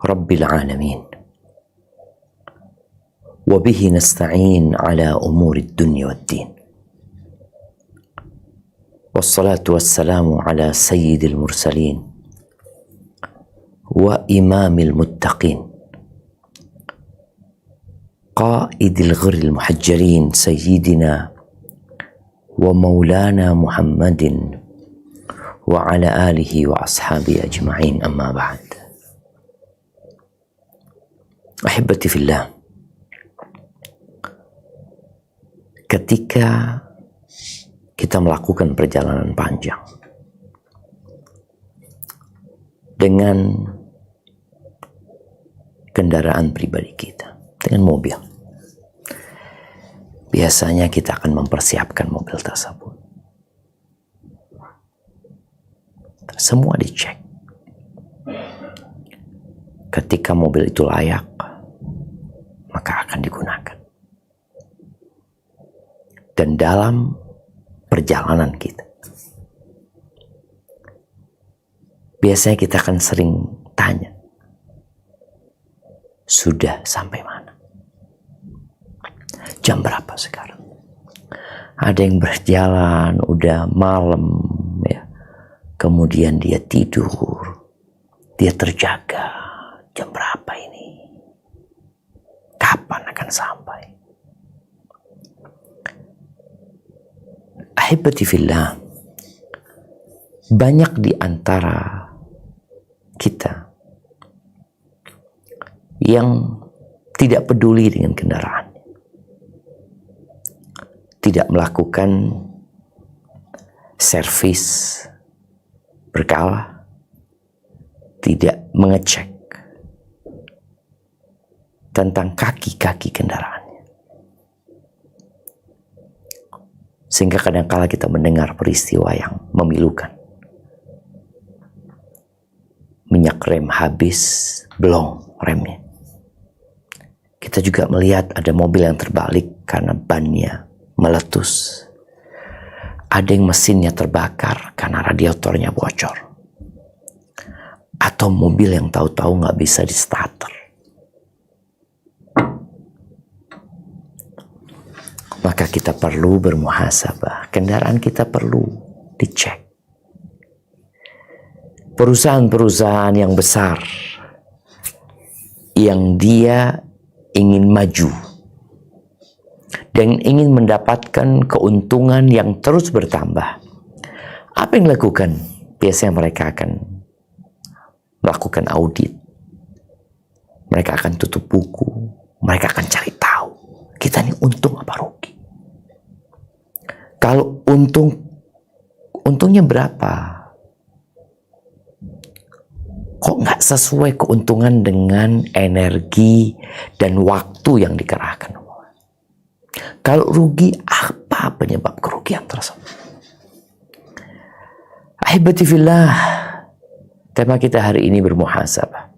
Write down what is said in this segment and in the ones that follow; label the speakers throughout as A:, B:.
A: Rabbil Alamin. Wabihi nasta'in ala umuri dunya wad din. Wassalatu wassalamu ala sayyidil mursalin wa imamil muttaqin qaidil ghurril muhajjalin sayyidina wa maulana Muhammadin wa ala alihi wa ashabihi ajma'in, amma ba'd. Ahibati fillah, ketika kita melakukan perjalanan panjang dengan kendaraan pribadi kita, dengan mobil, biasanya kita akan mempersiapkan mobil tersebut. Semua dicek. Ketika mobil itu layak, maka akan digunakan. Dan dalam perjalanan kita, biasanya kita akan sering tanya, sudah sampai mana? Jam berapa sekarang? Ada yang berjalan udah malam ya. Kemudian dia tidur, dia terjaga. Jam berapa ini? Kapan akan sampai? Ahibati fillah, banyak di antara kita yang tidak peduli dengan kendaraan, tidak melakukan servis berkala, tidak mengecek tentang kaki-kaki kendaraannya. Sehingga kadang-kala kita mendengar peristiwa yang memilukan. Minyak rem habis, belum remnya. Kita juga melihat ada mobil yang terbalik karena bannya meletus. Ada yang mesinnya terbakar karena radiatornya bocor. Atau mobil yang tahu-tahu nggak bisa di starter. Maka kita perlu bermuhasabah. Kendaraan kita perlu dicek. Perusahaan-perusahaan yang besar yang dia ingin maju dan ingin mendapatkan keuntungan yang terus bertambah, apa yang dilakukan? Biasanya mereka akan melakukan audit. Mereka akan tutup buku. Mereka akan cari tahu, kita ini untung apa rugi. Kalau untungnya berapa? Kok nggak sesuai keuntungan dengan energi dan waktu yang dikerahkan? Kalau rugi, apa penyebab kerugian tersebut? Ahibati fillah, tema kita hari ini bermuhasabah.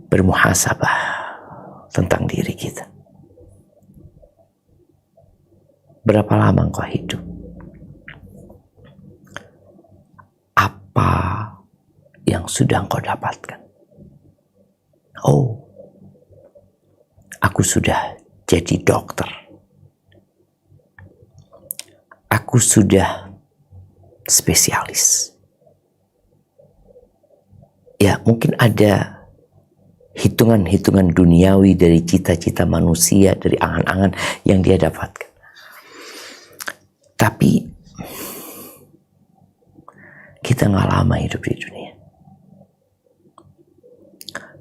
A: Bermuhasabah tentang diri kita. Berapa lama engkau hidup? Apa yang sudah engkau dapatkan? Oh, aku sudah jadi dokter. Aku sudah spesialis. Ya, mungkin ada hitungan-hitungan duniawi dari cita-cita manusia, dari angan-angan yang dia dapatkan. Tapi kita nggak lama hidup di dunia.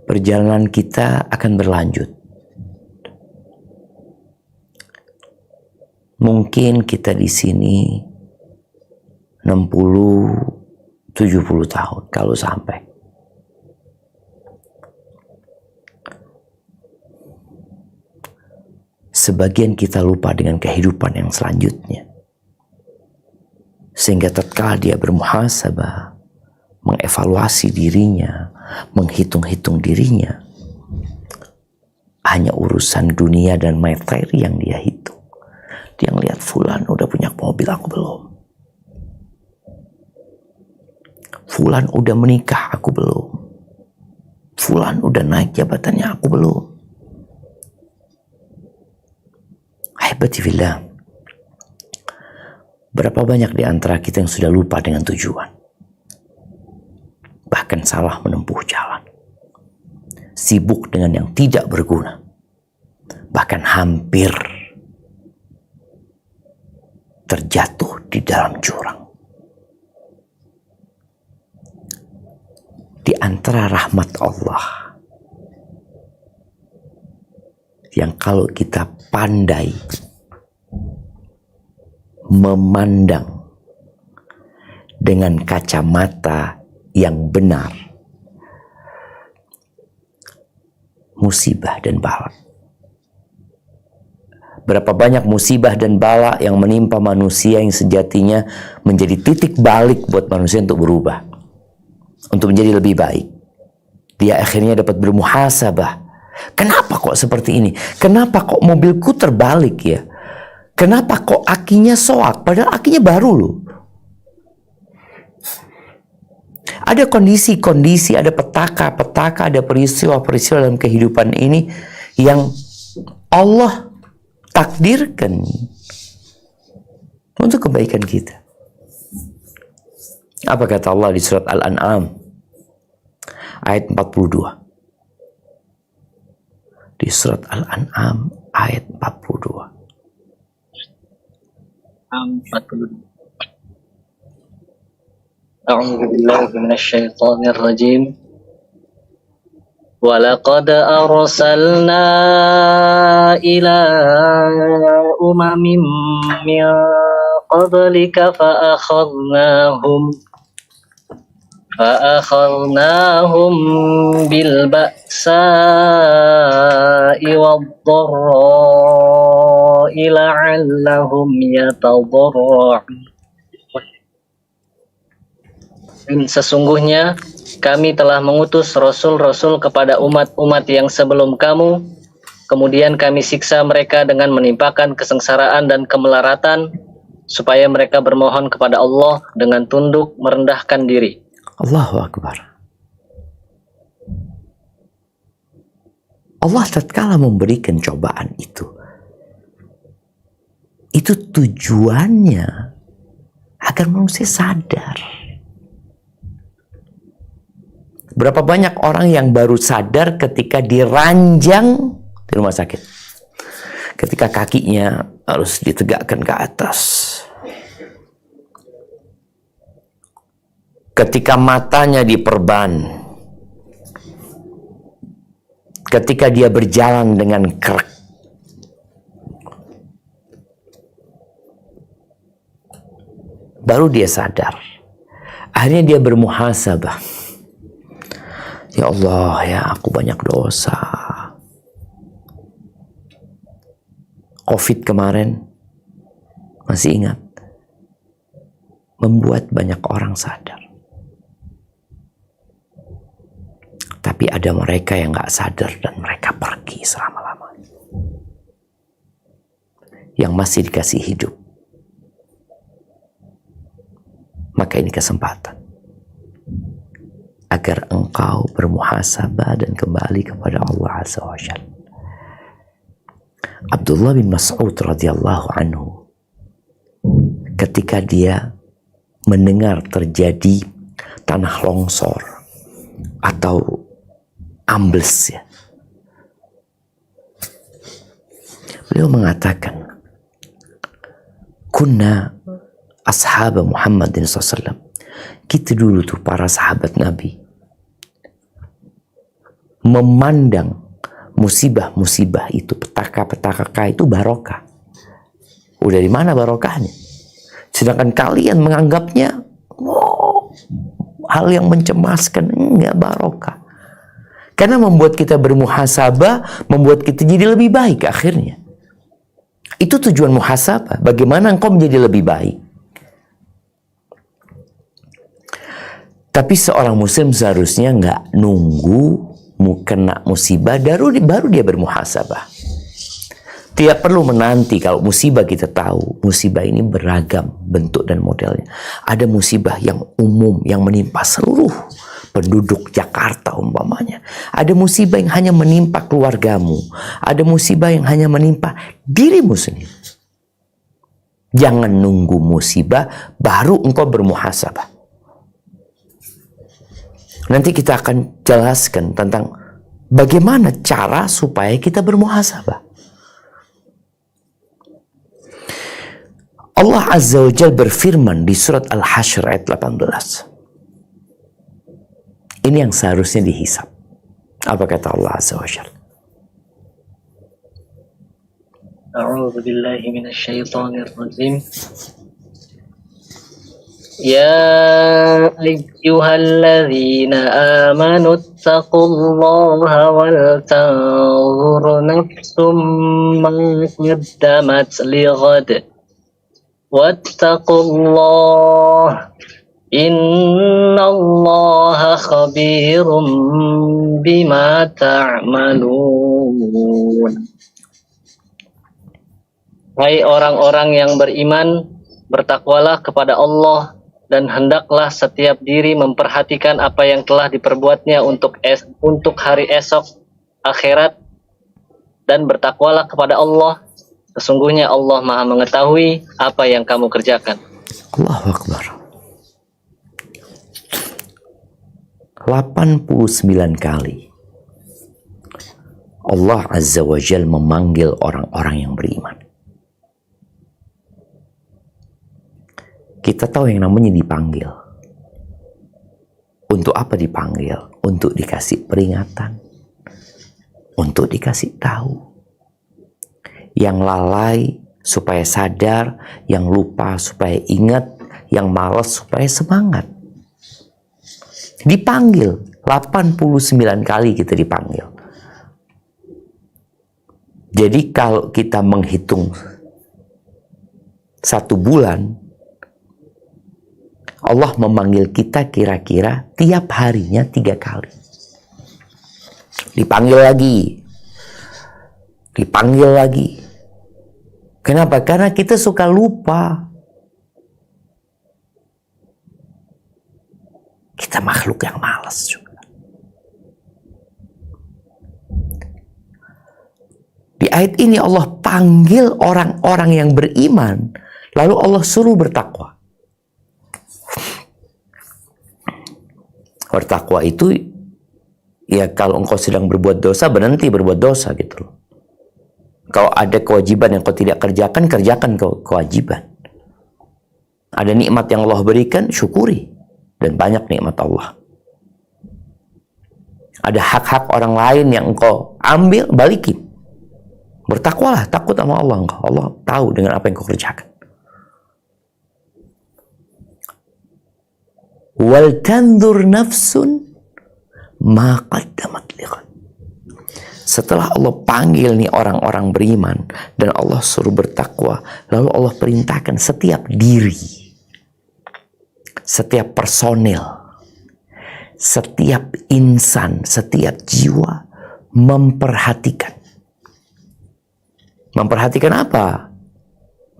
A: Perjalanan kita akan berlanjut. Mungkin kita di sini 60-70 tahun kalau sampai. Sebagian kita lupa dengan kehidupan yang selanjutnya. Sehingga tatkala dia bermuhasabah, mengevaluasi dirinya, menghitung-hitung dirinya, hanya urusan dunia dan materi yang dia hitung. Dia ngelihat fulan udah punya mobil, aku belum. Fulan udah menikah, aku belum. Fulan udah naik jabatannya, aku belum. Ahibati fillah, berapa banyak di antara kita yang sudah lupa dengan tujuan, bahkan salah menempuh jalan, sibuk dengan yang tidak berguna, bahkan hampir terjatuh di dalam jurang. Di antara rahmat Allah yang kalau kita pandai memandang dengan kacamata yang benar, musibah dan bala. Berapa banyak musibah dan bala yang menimpa manusia yang sejatinya menjadi titik balik buat manusia untuk berubah, untuk menjadi lebih baik. Dia akhirnya dapat bermuhasabah. Kenapa kok seperti ini? Kenapa kok mobilku terbalik ya? Kenapa kok akinya soak? Padahal akinya baru loh. Ada kondisi-kondisi, ada petaka-petaka, ada peristiwa-peristiwa dalam kehidupan ini yang Allah takdirkan untuk kebaikan kita. Apa kata Allah di surat Al-An'am ayat 42? Di surat Al-An'am ayat 42.
B: 42. A'udzu billahi minasyaitonir rajim. Walaqad arsalna ila umamin min qablika فأخذناهم بالبأساء والضراء لعلهم يتضرعون. Dan sesungguhnya kami telah mengutus rasul-rasul kepada umat-umat yang sebelum kamu, kemudian kami siksa mereka dengan menimpakan kesengsaraan dan kemelaratan, supaya mereka bermohon kepada Allah dengan tunduk merendahkan diri.
A: Allahu Akbar. Allah tatkala memberikan cobaan itu tujuannya agar manusia sadar. Berapa banyak orang yang baru sadar ketika diranjang di rumah sakit, ketika kakinya harus ditegakkan ke atas, ketika matanya diperban, ketika dia berjalan dengan krek, baru dia sadar. Akhirnya dia bermuhasabah. Ya Allah, ya aku banyak dosa. Covid kemarin, masih ingat, membuat banyak orang sadar. Tapi ada mereka yang gak sadar dan mereka pergi selama-lamanya. Yang masih dikasih hidup. Maka ini kesempatan agar engkau bermuhasabah dan kembali kepada Allah Azza wa Jalla. Abdullah bin Mas'ud radhiyallahu anhu, ketika dia mendengar terjadi tanah longsor atau ambles ya, beliau mengatakan, kunna ashab Muhammadin SAW, kita dulu tuh para sahabat Nabi memandang musibah-musibah itu, petaka-petaka itu barokah. Udah di mana barokahnya? Sedangkan kalian menganggapnya hal yang mencemaskan, enggak barokah. Karena membuat kita bermuhasabah, membuat kita jadi lebih baik akhirnya. Itu tujuan muhasabah. Bagaimana engkau menjadi lebih baik. Tapi seorang muslim seharusnya nggak nunggu kena musibah baru dia bermuhasabah. Tidak perlu menanti kalau musibah kita tahu. Musibah ini beragam bentuk dan modelnya. Ada musibah yang umum yang menimpa seluruh penduduk Jakarta umpamanya. Ada musibah yang hanya menimpa keluargamu. Ada musibah yang hanya menimpa dirimu sendiri. Jangan nunggu musibah baru engkau bermuhasabah. Nanti kita akan jelaskan tentang bagaimana cara supaya kita bermuhasabah. Allah Azza wa Jalla berfirman di surat Al-Hasyr ayat 18. Ini yang seharusnya dihisab. Apa kata Allah Azza wa Jalla?
B: A'udzu billahi minasyaitonir rajim. Ya ayyuhalladzina amanu taqullaha wal tanzur nafsum ma qaddamat lighad. Wattaqullah innallaha khabirum bima ta'malun. Hai orang-orang yang beriman, bertakwalah kepada Allah dan hendaklah setiap diri memperhatikan apa yang telah diperbuatnya untuk hari esok akhirat, dan bertakwalah kepada Allah. Sesungguhnya Allah Maha mengetahui apa yang kamu kerjakan.
A: Allahu Akbar. 89 kali Allah Azza wa Jalla memanggil orang-orang yang beriman. Kita tahu yang namanya dipanggil. Untuk apa dipanggil? Untuk dikasih peringatan. Untuk dikasih tahu. Yang lalai supaya sadar, yang lupa supaya ingat, yang malas supaya semangat. Dipanggil 89 kali kita dipanggil. Jadi kalau kita menghitung 1 bulan, Allah memanggil kita kira-kira tiap harinya 3 kali. Dipanggil lagi. Dipanggil lagi. Kenapa? Karena kita suka lupa. Kita makhluk yang malas juga. Di ayat ini Allah panggil orang-orang yang beriman, lalu Allah suruh bertakwa. Bertakwa itu ya kalau engkau sedang berbuat dosa, berhenti berbuat dosa gitu loh. Kalau ada kewajiban yang kau tidak kerjakan, kerjakan kewajiban. Ada nikmat yang Allah berikan, syukuri. Dan banyak nikmat Allah. Ada hak-hak orang lain yang engkau ambil, balikin. Bertakwalah, takut sama Allah engkau. Allah tahu dengan apa yang kau kerjakan. Wal tanzur nafsun ma qaddamat lighad. Setelah Allah panggil nih orang-orang beriman dan Allah suruh bertakwa, lalu Allah perintahkan setiap diri, setiap personil, setiap insan, setiap jiwa memperhatikan. Memperhatikan apa?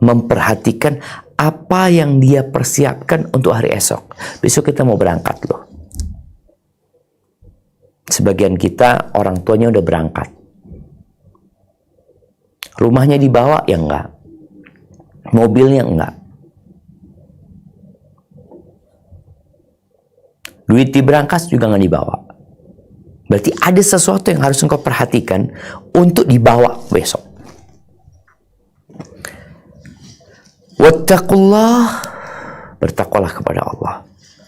A: Memperhatikan apa yang dia persiapkan untuk hari esok. Besok kita mau berangkat loh. Sebagian kita orang tuanya udah berangkat. Rumahnya dibawa ya enggak. Mobilnya enggak. Duit diberangkas juga enggak dibawa. Berarti ada sesuatu yang harus engkau perhatikan untuk dibawa besok. Wattaqullah, bertakwalah kepada Allah.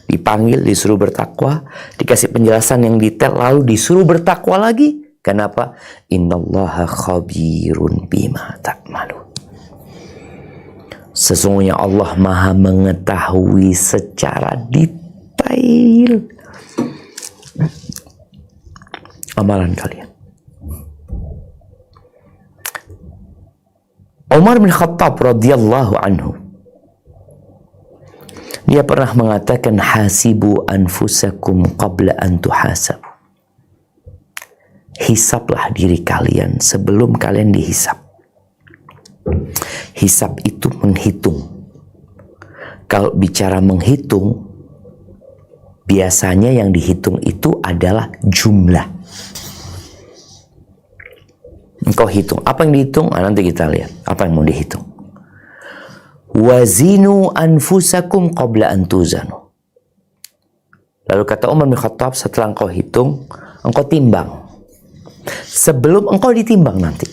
A: Dipanggil, disuruh bertakwa, dikasih penjelasan yang detail, lalu disuruh bertakwa lagi. Kenapa? Innallaha khabirun bima ta'malun. Sesungguhnya Allah Maha mengetahui secara detail amalan kalian. Umar bin Khattab radhiyallahu anhu, dia pernah mengatakan, hasibu anfusakum qabla an tuhasab. Hisablah diri kalian sebelum kalian dihisab. Hisab itu menghitung. Kalau bicara menghitung, biasanya yang dihitung itu adalah jumlah. Engkau hitung. Apa yang dihitung? Nanti kita lihat. Apa yang mau dihitung? Wazinu anfusakum qabla an tuzanu. Lalu kata Umar bin Khattab, setelah engkau hitung, engkau timbang. Sebelum engkau ditimbang nanti.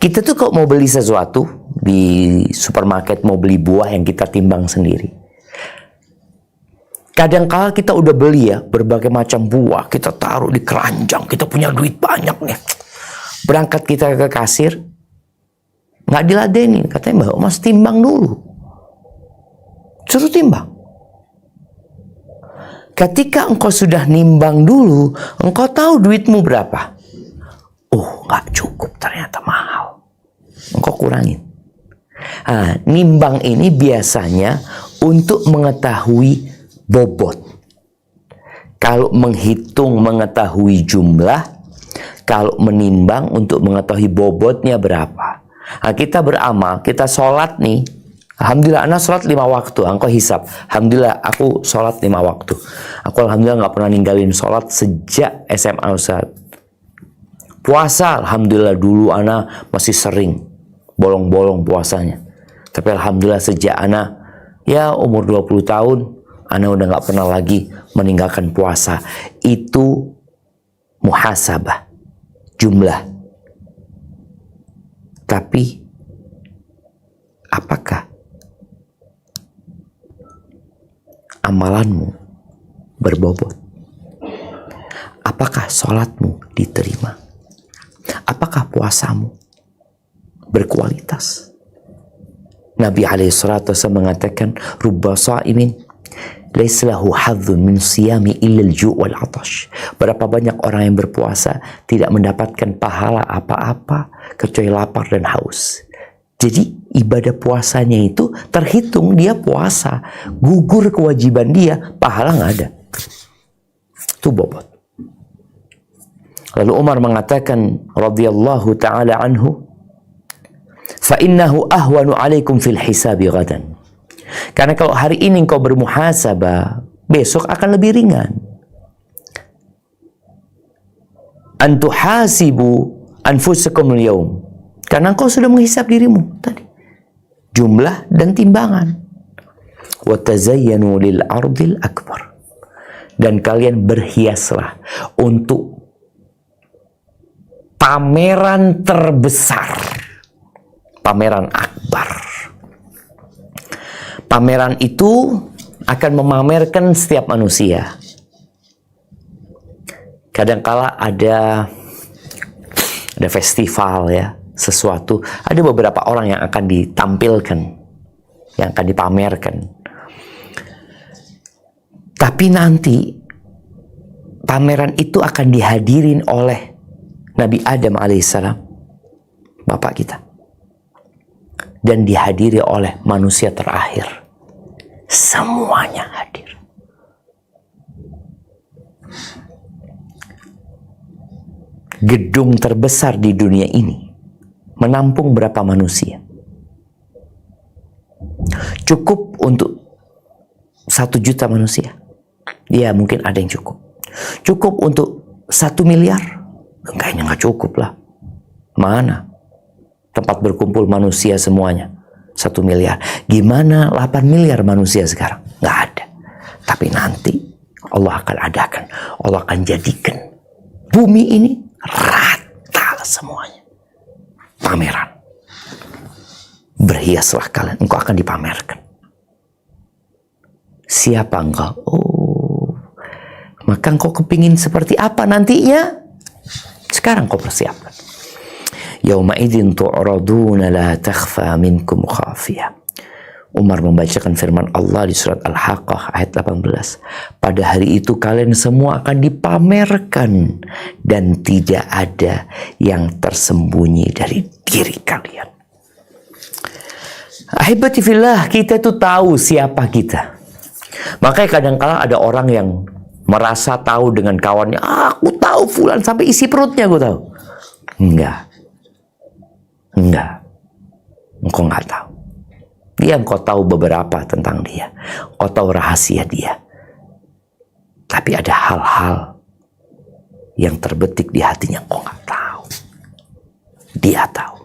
A: Kita tuh kalau mau beli sesuatu di supermarket, mau beli buah yang kita timbang sendiri. Kadang-kala kita udah beli ya, berbagai macam buah, kita taruh di keranjang, kita punya duit banyak nih. Berangkat kita ke kasir, nggak diladenin, katanya Mbak Mas timbang dulu. Suruh timbang. Ketika engkau sudah nimbang dulu, engkau tahu duitmu berapa. Oh, nggak cukup, ternyata mahal. Engkau kurangin. Nah, nimbang ini biasanya untuk mengetahui bobot. Kalau menghitung mengetahui jumlah, kalau menimbang untuk mengetahui bobotnya berapa. Nah, kita beramal, kita sholat nih. Alhamdulillah, anak sholat 5 waktu. Engkau hisab. Alhamdulillah, aku sholat 5 waktu. Aku alhamdulillah nggak pernah ninggalin sholat sejak SMA Ustaz. Puasa, alhamdulillah dulu anak masih sering bolong-bolong puasanya. Tapi alhamdulillah sejak anak ya umur 20 tahun, anak udah nggak pernah lagi meninggalkan puasa. Itu muhasabah, jumlah. Tapi apakah amalanmu berbobot? Apakah sholatmu diterima? Apakah puasamu berkualitas? Nabi alaihissalatu wassalam mengatakan, rubba sha'imin laisa lahu hadzun min siyami illa al-ju' wal 'atash. Berapa banyak orang yang berpuasa tidak mendapatkan pahala apa-apa kecuali lapar dan haus. Jadi ibadah puasanya itu terhitung dia puasa, gugur kewajiban dia, pahala nggak ada. Itu bobot. Lalu Umar mengatakan radhiyallahu ta'ala anhu, fa innahu ahwanu alaikum fil hisabi ghadan. Karena kalau hari ini engkau bermuhasabah, besok akan lebih ringan. Antuhasibu anfusakum al-yawm. Karena engkau sudah menghisab dirimu tadi. Jumlah dan timbangan. Wa tazayyanu lil ardil akbar. Dan kalian berhiaslah untuk pameran terbesar. Pameran akbar. Pameran itu akan memamerkan setiap manusia. Kadangkala ada festival ya, sesuatu, ada beberapa orang yang akan ditampilkan, yang akan dipamerkan. Tapi nanti pameran itu akan dihadirin oleh Nabi Adam alaihissalam, bapak kita, dan dihadiri oleh manusia terakhir. Semuanya hadir. Gedung terbesar di dunia ini menampung berapa manusia? Cukup untuk 1 juta manusia? Ya mungkin ada yang cukup. Cukup untuk 1 miliar? Kayaknya nggak cukup lah. Mana tempat berkumpul manusia semuanya? 1 miliar. Gimana 8 miliar manusia sekarang? Nggak ada. Tapi nanti Allah akan adakan. Allah akan jadikan bumi ini rata semuanya. Pameran. Berhiaslah kalian. Engkau akan dipamerkan. Siapa engkau? Oh, maka engkau kepingin seperti apa nantinya? Sekarang kau persiapkan. Yauma idzin tu'raduna la takhfa minkum khafiyah. Umar membacakan firman Allah di surat Al-Haqqah ayat 18. Pada hari itu kalian semua akan dipamerkan dan tidak ada yang tersembunyi dari diri kalian. Ahibati fillah, kita itu tahu siapa kita. Makanya kadang-kala ada orang yang merasa tahu dengan kawannya. Aku tahu fulan sampai isi perutnya aku tahu. Enggak. Engkau nggak tahu. Dia engkau tahu beberapa tentang dia. Engkau tahu rahasia dia. Tapi ada hal-hal yang terbetik di hatinya engkau nggak tahu. Dia tahu.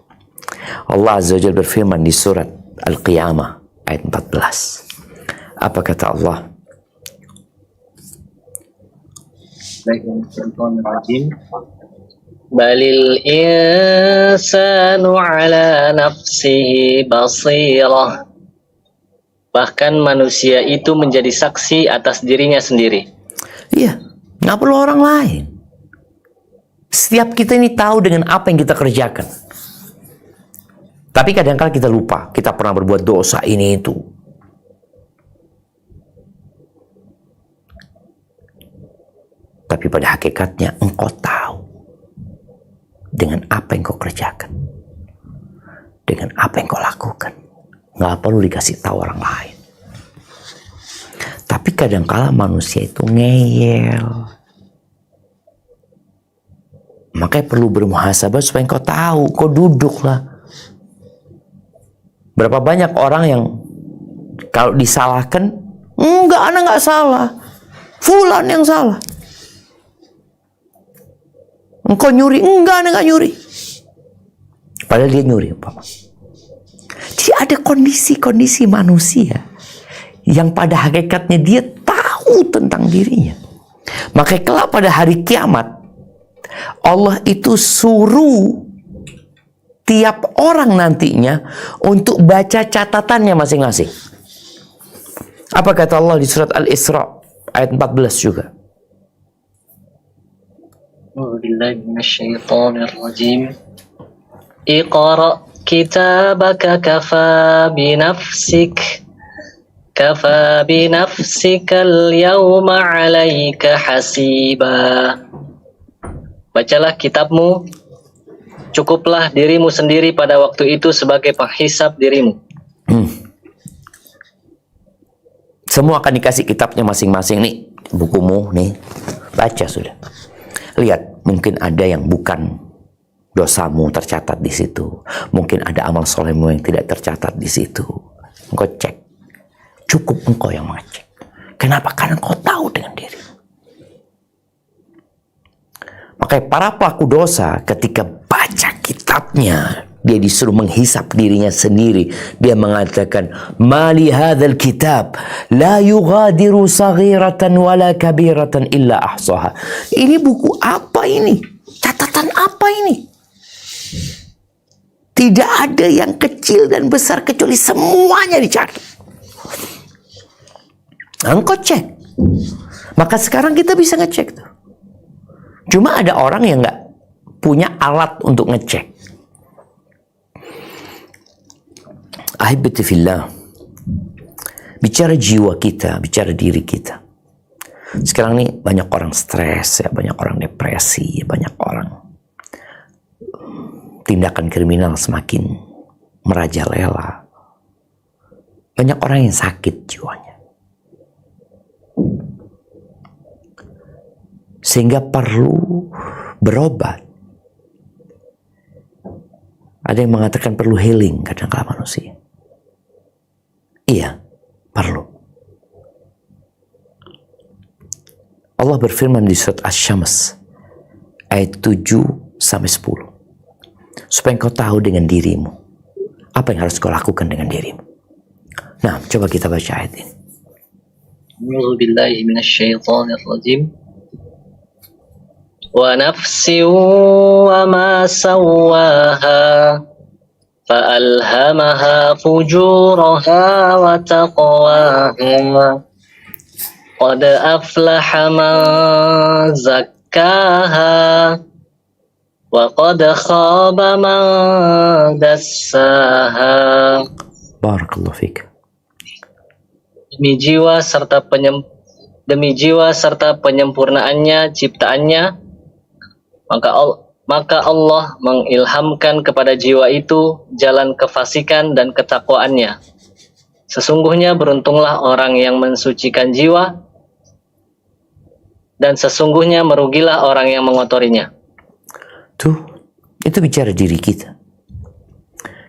A: Allah Azza wa Jalla berfirman di surat Al-Qiyamah ayat 14. Apa kata Allah?
B: Balil insanu ala nafsihi basirah. Bahkan manusia itu menjadi saksi atas dirinya sendiri.
A: Iya, nggak perlu orang lain. Setiap kita ini tahu dengan apa yang kita kerjakan. Tapi kadang-kala kita lupa, kita pernah berbuat dosa ini itu. Tapi pada hakikatnya engkau tahu dengan apa yang kau kerjakan, dengan apa yang kau lakukan. Nggak perlu dikasih tahu orang lain. Tapi kadang-kala manusia itu ngeyel. Makanya perlu bermuhasabah supaya engkau tahu, kau duduklah. Berapa banyak orang yang kalau disalahkan, enggak, anak nggak salah, fulan yang salah. Engkau nyuri, enggak, anak nggak nyuri. Padahal dia nyuri, Pak. Jadi ada kondisi-kondisi manusia yang pada hakikatnya dia tahu tentang dirinya. Makanya kelak pada hari kiamat, Allah itu suruh tiap orang nantinya untuk baca catatannya masing-masing. Apa kata Allah di surat Al-Isra ayat 14 juga?
B: A'udzubillahi minasyaitonirrajim. Iqra kitabaka kafa binafsikal yawma 'alaika hasiba. Bacalah kitabmu, cukuplah dirimu sendiri pada waktu itu sebagai penghisap dirimu.
A: Semua akan dikasih kitabnya masing-masing nih, bukumu nih, baca sudah. Lihat, mungkin ada yang bukan dosamu tercatat di situ, mungkin ada amal solehmu yang tidak tercatat di situ. Engkau cek, cukup engkau yang mengecek. Kenapa? Karena engkau tahu dengan diri. Makanya para pelaku dosa ketika baca kitabnya, dia disuruh menghisap dirinya sendiri. Dia mengatakan, "Mali hadzal kitab la yughadiru saghiratan wala kabiratan illa ahsaha." Ini buku apa ini? Catatan apa ini? Tidak ada yang kecil dan besar kecuali semuanya dicatat. Engkau cek. Maka sekarang kita bisa ngecek tuh. Cuma ada orang yang nggak punya alat untuk ngecek. Ahibati fillah, bicara jiwa kita, bicara diri kita. Sekarang nih banyak orang stres, ya, banyak orang depresi, banyak orang tindakan kriminal semakin merajalela. Banyak orang yang sakit jiwanya. Sehingga perlu berobat. Ada yang mengatakan perlu healing kadang-kala manusia. Iya, perlu. Allah berfirman di surat Asy-Syams ayat 7-10. Supaya engkau tahu dengan dirimu apa yang harus kau lakukan dengan dirimu. Nah, coba kita baca ayat ini.
B: A'udzubillahi minasyaitonirrajim. Wa nafsin wa ma sawwaha fa'alhamaha fujuraha wa taqwaha. Qad aflaha man zakkaha wa qad khaba man dassaha.
A: Barakallahu fiik.
B: Demi jiwa serta penyempurnaannya ciptaannya, maka Allah mengilhamkan kepada jiwa itu jalan kefasikan dan ketakwaannya. Sesungguhnya beruntunglah orang yang mensucikan jiwa, dan sesungguhnya merugilah orang yang mengotorinya.
A: Tuh, Itu bicara diri kita.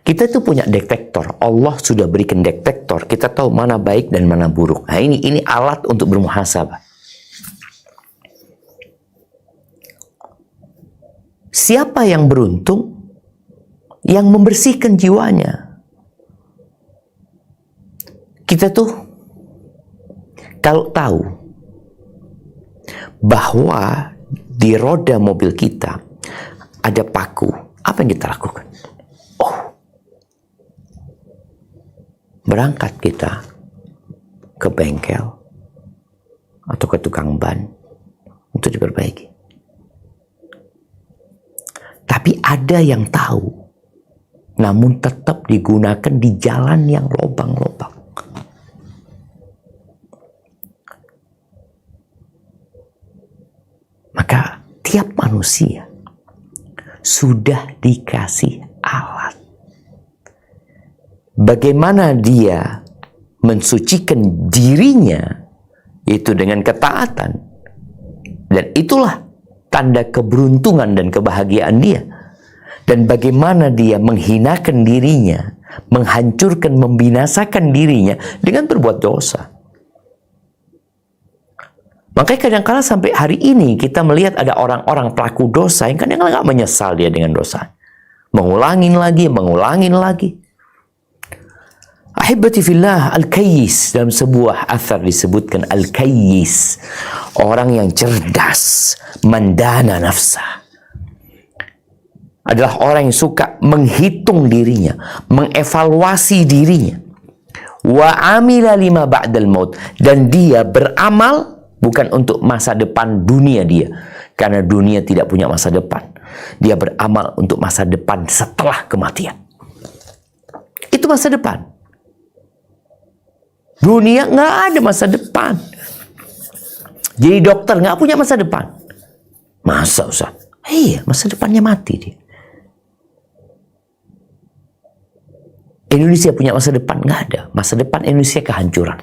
A: Kita itu punya detektor. Allah sudah berikan detektor. Kita tahu mana baik dan mana buruk. Nah, ini alat untuk bermuhasabah. Siapa yang beruntung? Yang membersihkan jiwanya. Kita tuh kalau tahu bahwa di roda mobil kita ada paku, apa yang kita lakukan? Oh, berangkat kita ke bengkel atau ke tukang ban untuk diperbaiki. Tapi ada yang tahu, namun tetap digunakan di jalan yang lobang-lobang. Maka tiap manusia sudah dikasih alat. Bagaimana dia mensucikan dirinya itu dengan ketaatan. Dan itulah tanda keberuntungan dan kebahagiaan dia. Dan bagaimana dia menghinakan dirinya, menghancurkan, membinasakan dirinya dengan berbuat dosa. Makanya kadang-kala sampai hari ini kita melihat ada orang-orang pelaku dosa yang kadang-kadang nggak menyesal dia dengan dosa. Mengulangin lagi. Ahibati fillah, Al-Kayyis, dalam sebuah athar disebutkan Al-Kayyis, orang yang cerdas, mandana nafsah, adalah orang yang suka menghitung dirinya, mengevaluasi dirinya. Wa amila lima ba'dal maut, dan dia beramal bukan untuk masa depan dunia dia, karena dunia tidak punya masa depan. Dia beramal untuk masa depan setelah kematian. Itu masa depan. Dunia nggak ada masa depan. Jadi dokter nggak punya masa depan. Masa Ustaz? Iya, masa depannya mati dia. Indonesia punya masa depan? Nggak ada. Masa depan Indonesia kehancuran.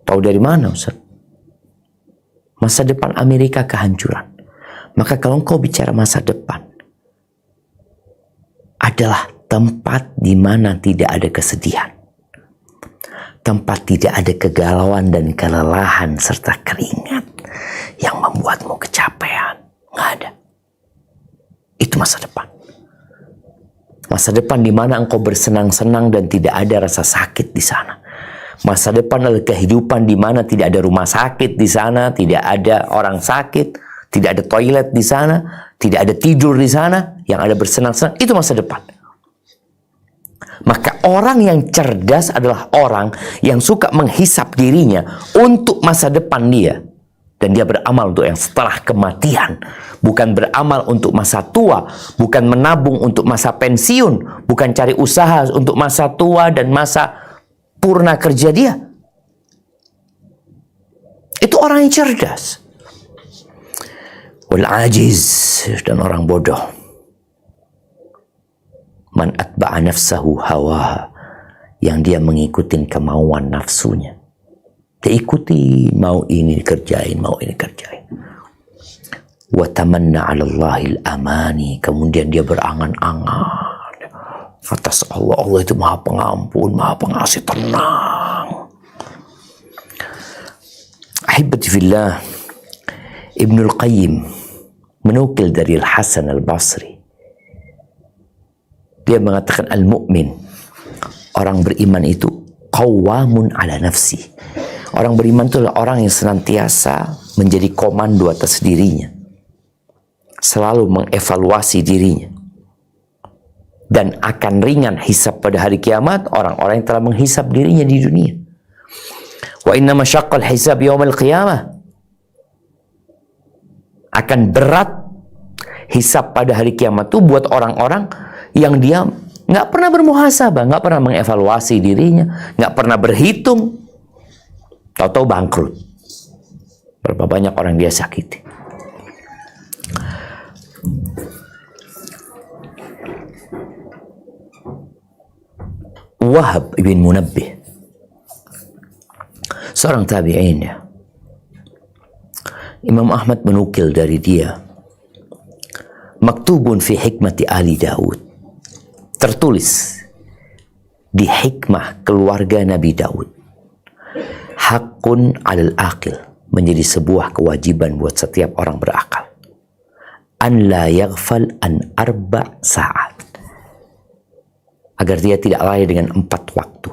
A: Tahu dari mana Ustaz? Masa depan Amerika kehancuran. Maka kalau engkau bicara masa depan, adalah tempat di mana tidak ada kesedihan. Tempat tidak ada kegalauan dan kelelahan serta keringat yang membuatmu kecapean. Nggak ada. Itu masa depan. Masa depan di mana engkau bersenang-senang dan tidak ada rasa sakit di sana. Masa depan adalah kehidupan di mana tidak ada rumah sakit di sana, tidak ada orang sakit, tidak ada toilet di sana, tidak ada tidur di sana, yang ada bersenang-senang. Itu masa depan. Maka orang yang cerdas adalah orang yang suka menghisap dirinya untuk masa depan dia. Dan dia beramal untuk yang setelah kematian. Bukan beramal untuk masa tua. Bukan menabung untuk masa pensiun. Bukan cari usaha untuk masa tua dan masa purna kerja dia. Itu orang yang cerdas. Wal ajiz, dan orang bodoh. Man atba'a nafsahu hawaha, yang dia mengikuti kemauan nafsunya. Dia ikuti, mau ini kerjain, mau ini kerjain. Wa tamanna 'ala Allahil amani, kemudian dia berangan-angan atas Allah. Allah itu Maha Pengampun, Maha Pengasih, tenang. Ahibati fillah, Ibnul Qayyim menukil dari Al-Hasan Al-Basri. Dia mengatakan al-mu'min, orang beriman itu qawwamun ala nafsi. Orang beriman itu adalah orang yang senantiasa menjadi komando atas dirinya. Selalu mengevaluasi dirinya. Dan akan ringan hisab pada hari kiamat orang-orang yang telah menghisab dirinya di dunia. Wa inna masyaqqal hisab yaumal qiyamah. Akan berat hisab pada hari kiamat itu buat orang-orang yang dia nggak pernah bermuhasabah, nggak pernah mengevaluasi dirinya, nggak pernah berhitung, tahu-tahu bangkrut. Berapa banyak orang dia sakiti. Wahab ibn Munabbih, seorang tabi'in ya. Imam Ahmad menukil dari dia, maktubun fi hikmati ali Daud, tertulis di hikmah keluarga Nabi Daud, hakun alal aqil, menjadi sebuah kewajiban buat setiap orang berakal, an la yaghfal an 4 saat, agar dia tidak lalai dengan 4 waktu.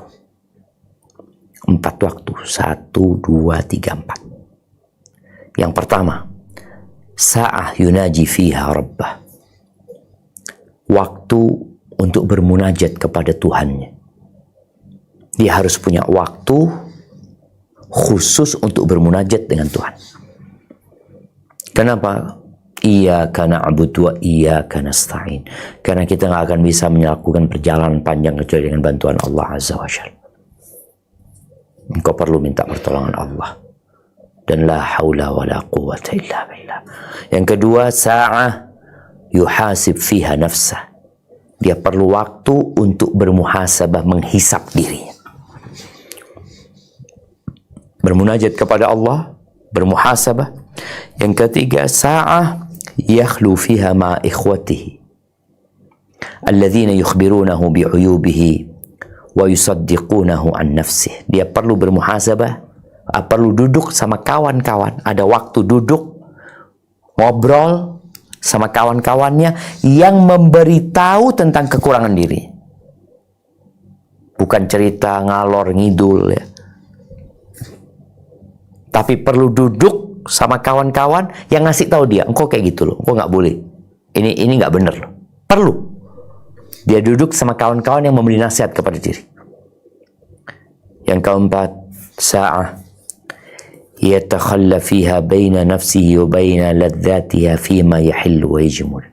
A: 4 waktu, 1, 2, 3, 4. Yang pertama, sa'ah yunaji fiha rabbah, waktu untuk bermunajat kepada Tuhannya. Dia harus punya waktu khusus untuk bermunajat dengan Tuhan. Kenapa? Iyyaka na'budu wa iyyaka nasta'in. Karena kita nggak akan bisa melakukan perjalanan panjang kecuali dengan bantuan Allah Azza wa Jalla. Engkau perlu minta pertolongan Allah. Dan la haula wa la quwwata illa billah. Yang kedua, sa'ah yuhasib fiha nafsah. Dia perlu waktu untuk bermuhasabah, menghisap dirinya. Bermunajat kepada Allah, bermuhasabah. Yang ketiga, sa'ah yakhlu fiha ma ikhwatihi alladhina yukhbirunahu bi'uyubihi wa yusaddiqunahu an nafsih. Dia perlu bermuhasabah, perlu duduk sama kawan-kawan, ada waktu duduk ngobrol sama kawan-kawannya yang memberitahu tentang kekurangan diri, bukan cerita ngalor ngidul ya. Tapi perlu duduk sama kawan-kawan yang ngasih tahu dia, engkau kayak gitu loh, engkau nggak boleh, ini nggak bener loh. Perlu dia duduk sama kawan-kawan yang memberi nasihat kepada diri. Yang keempat, sa'ah yatakhalla fiha baina nafsihi wa baina ladzatiha fima yahillu wa yajmul.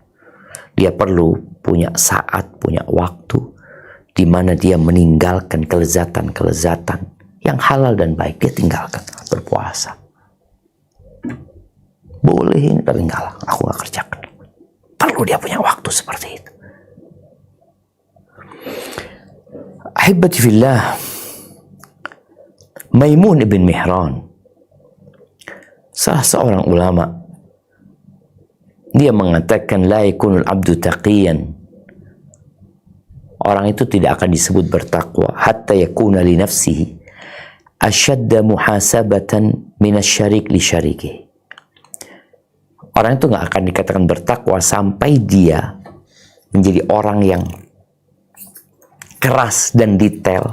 A: Dia perlu punya saat, punya waktu di mana dia meninggalkan kelezatan-kelezatan yang halal dan baik, dia tinggalkan. Berpuasa boleh ini, tapi enggak lah, aku nggak kerjakan. Perlu dia punya waktu seperti itu. Ahibati fillah, Maimun ibn Mihran, salah seorang ulama, dia mengatakan la yakunul abdu taqiyan, orang itu tidak akan disebut bertakwa hatta yakuna li nafsihi asyadda muhasabatan minasyarik li syarikihi. Orang itu nggak akan dikatakan bertakwa sampai dia menjadi orang yang keras dan detail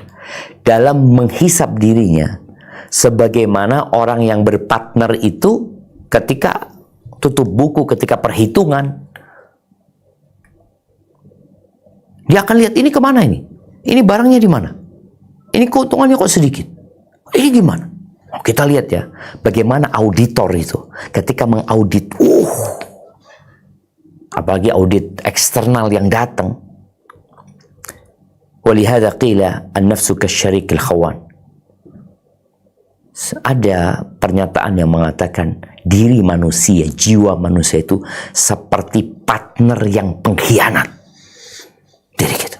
A: dalam menghisap dirinya, sebagaimana orang yang berpartner itu ketika tutup buku, ketika perhitungan, dia akan lihat ini kemana ini barangnya di mana, ini keuntungannya kok sedikit, ini gimana. Kita lihat ya, bagaimana auditor itu ketika mengaudit, apalagi audit eksternal yang datang. Walihada qila an-nafsu kasyarikil khawan. Ada pernyataan yang mengatakan diri manusia, jiwa manusia itu seperti partner yang pengkhianat. Jadi gitu.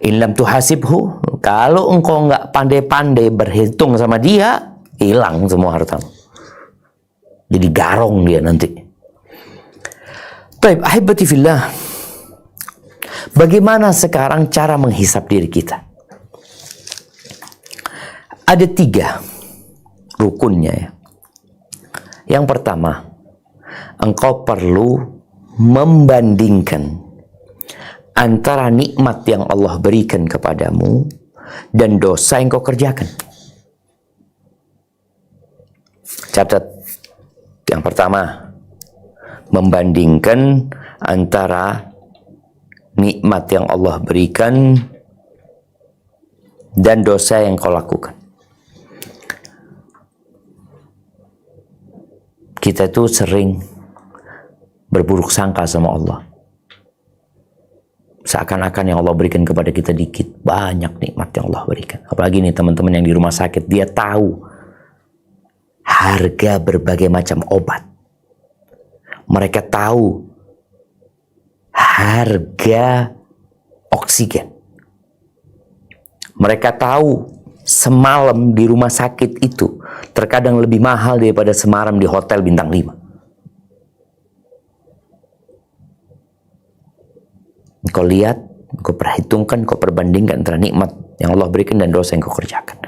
A: In lam tuhasibhu, kalau engkau nggak pandai-pandai berhitung sama dia, hilang semua hartamu. Jadi garong dia nanti. Baik, ahibati fillah. Bagaimana sekarang cara menghisap diri kita? Ada 3 rukunnya ya. Yang pertama, engkau perlu membandingkan antara nikmat yang Allah berikan kepadamu dan dosa yang kau kerjakan. Catat, yang pertama, membandingkan antara nikmat yang Allah berikan dan dosa yang kau lakukan. Kita tuh sering berburuk sangka sama Allah. Seakan-akan yang Allah berikan kepada kita dikit, banyak nikmat yang Allah berikan. Apalagi nih teman-teman yang di rumah sakit, dia tahu harga berbagai macam obat. Mereka tahu harga oksigen. Mereka tahu semalam di rumah sakit itu terkadang lebih mahal daripada semalam di hotel bintang 5. Engkau lihat, engkau perhitungkan, engkau perbandingkan antara nikmat yang Allah berikan dan dosa yang kau kerjakan.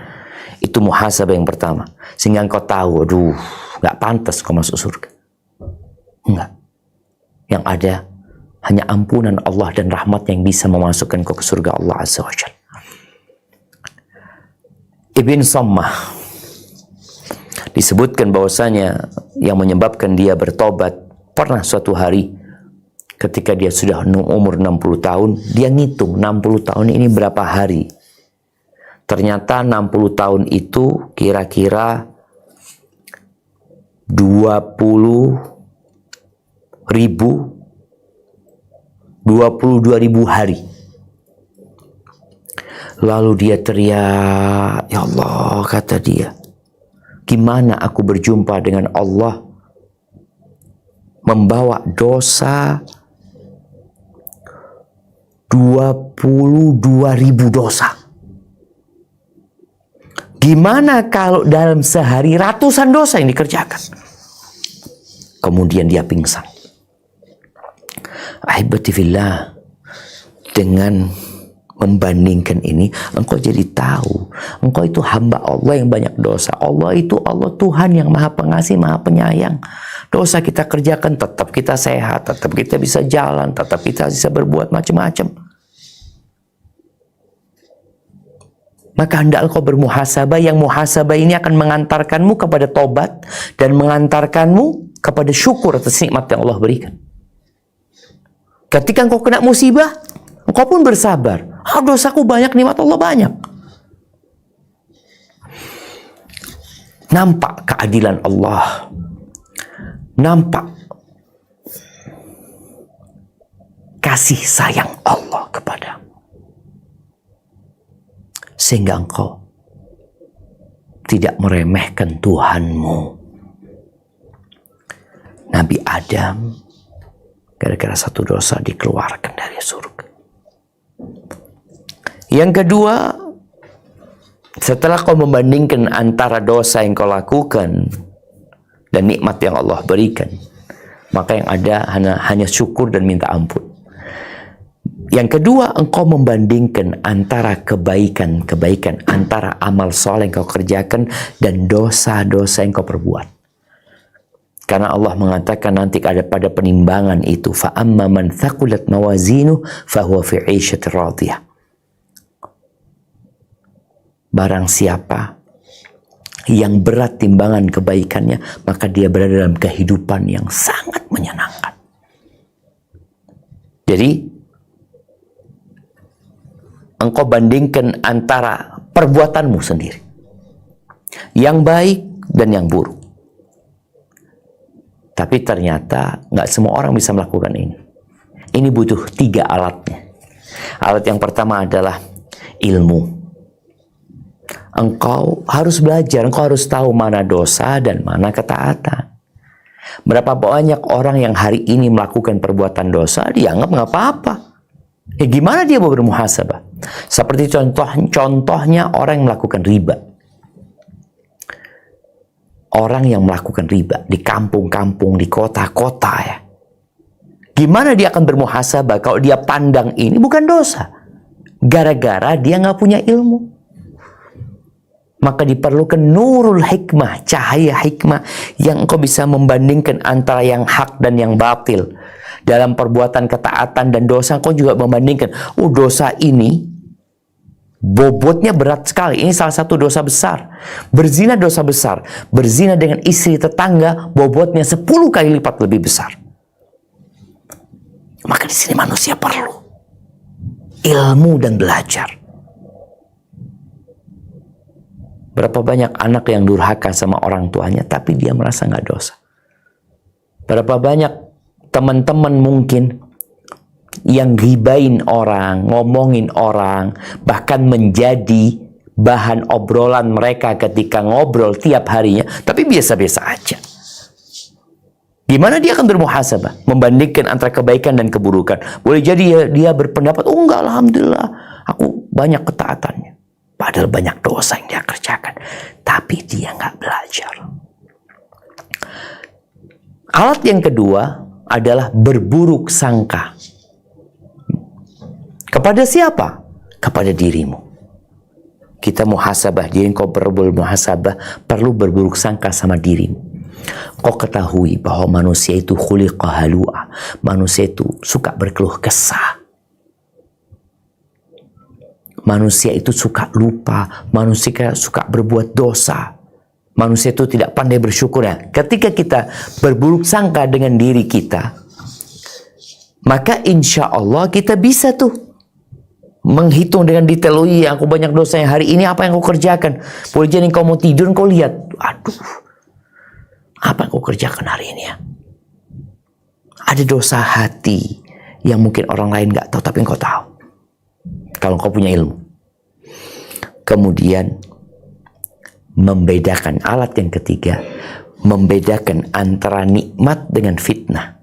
A: Itu muhasabah yang pertama. Sehingga engkau tahu, aduh, gak pantas kau masuk surga. Enggak. Yang ada hanya ampunan Allah dan rahmat yang bisa memasukkan kau ke surga Allah Azza wa Jalla. Ibn Sammah disebutkan bahwasanya yang menyebabkan dia bertobat, pernah suatu hari ketika dia sudah umur 60 tahun, dia ngitung 60 tahun ini berapa hari. Ternyata 60 tahun itu kira-kira 22.000 hari. Lalu dia teriak, ya Allah, kata dia, gimana aku berjumpa dengan Allah membawa dosa 22.000 dosa. Gimana kalau dalam sehari ratusan dosa yang dikerjakan? Kemudian dia pingsan. Ahibati fillah, dengan membandingkan ini, engkau jadi tahu, engkau itu hamba Allah yang banyak dosa. Allah itu Allah Tuhan yang maha pengasih, maha penyayang. Dosa kita kerjakan, tetap kita sehat, tetap kita bisa jalan, tetap kita bisa berbuat macam-macam. Maka hendak engkau bermuhasabah, yang muhasabah ini akan mengantarkanmu kepada tobat dan mengantarkanmu kepada syukur atas nikmat yang Allah berikan. Ketika engkau kena musibah, engkau pun bersabar. Dosaku banyak, nikmat Allah banyak. Nampak keadilan Allah. Nampak kasih sayang Allah kepadamu. Sehingga engkau tidak meremehkan Tuhanmu. Nabi Adam gara-gara satu dosa dikeluarkan dari surga. Yang kedua, setelah kau membandingkan antara dosa yang kau lakukan dan nikmat yang Allah berikan, maka yang ada hanya syukur dan minta ampun. Yang kedua, engkau membandingkan antara kebaikan-kebaikan, antara amal soleh yang kau kerjakan dan dosa-dosa yang kau perbuat. Karena Allah mengatakan nanti ada pada penimbangan itu, فَأَمَّا مَنْ ثَقُلَتْ مَوَازِينُهُ فَهُوَ فِي عِيشَةٍ رَاضِيَةٍ. Barang siapa yang berat timbangan kebaikannya, maka dia berada dalam kehidupan yang sangat menyenangkan. Jadi, engkau bandingkan antara perbuatanmu sendiri, yang baik dan yang buruk. Tapi ternyata nggak semua orang bisa melakukan ini. Ini butuh 3 alatnya. Alat yang pertama adalah ilmu. Engkau harus belajar, engkau harus tahu mana dosa dan mana ketaatan. Berapa banyak orang yang hari ini melakukan perbuatan dosa, dianggap nggak apa-apa. Gimana dia mau bermuhasabah? Seperti contohnya orang yang melakukan riba. Orang yang melakukan riba di kampung-kampung, di kota-kota ya. Gimana dia akan bermuhasabah kalau dia pandang ini bukan dosa? Gara-gara dia nggak punya ilmu. Maka diperlukan nurul hikmah, cahaya hikmah yang engkau bisa membandingkan antara yang hak dan yang batil. Dalam perbuatan ketaatan dan dosa, engkau juga membandingkan. Dosa ini bobotnya berat sekali. Ini salah satu dosa besar. Berzina dosa besar. Berzina dengan istri tetangga bobotnya 10 kali lipat lebih besar. Maka di sini manusia perlu ilmu dan belajar. Berapa banyak anak yang durhaka sama orang tuanya, tapi dia merasa nggak dosa. Berapa banyak teman-teman mungkin yang ghibain orang, ngomongin orang, bahkan menjadi bahan obrolan mereka ketika ngobrol tiap harinya, tapi biasa-biasa aja. Gimana dia akan bermuhasabah? Membandingkan antara kebaikan dan keburukan. Boleh jadi dia berpendapat, enggak, alhamdulillah, aku banyak ketaatannya. Padahal banyak dosa yang dia kerjakan. Tapi dia nggak belajar. Alat yang kedua adalah berburuk sangka. Kepada siapa? Kepada dirimu. Kita muhasabah diri, kau perlu muhasabah, perlu berburuk sangka sama dirimu. Kau ketahui bahwa manusia itu khuliqa halu'a. Manusia itu suka berkeluh kesah. Manusia itu suka lupa. Manusia suka berbuat dosa. Manusia itu tidak pandai bersyukur. Ya. Ketika kita berburuk sangka dengan diri kita, maka insya Allah kita bisa tuh menghitung dengan detail. Oh iya, aku banyak dosa yang hari ini, apa yang kau kerjakan? Boleh jadi kau mau tidur, kau lihat, aduh, apa yang kau kerjakan hari ini ya? Ada dosa hati yang mungkin orang lain nggak tahu, tapi engkau tahu. Kalau kau punya ilmu. Kemudian membedakan, alat yang ketiga, membedakan antara nikmat dengan fitnah.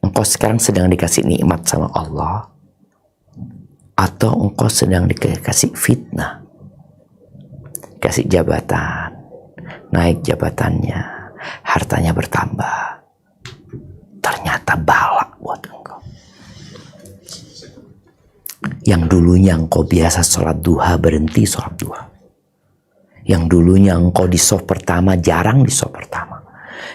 A: Engkau sekarang sedang dikasih nikmat sama Allah, atau engkau sedang dikasih fitnah. Kasih jabatan, naik jabatannya, hartanya bertambah. Ternyata balak buat engkau. Yang dulunya engkau biasa sholat duha, berhenti sholat duha. Yang dulunya engkau di soft pertama, jarang di soft pertama.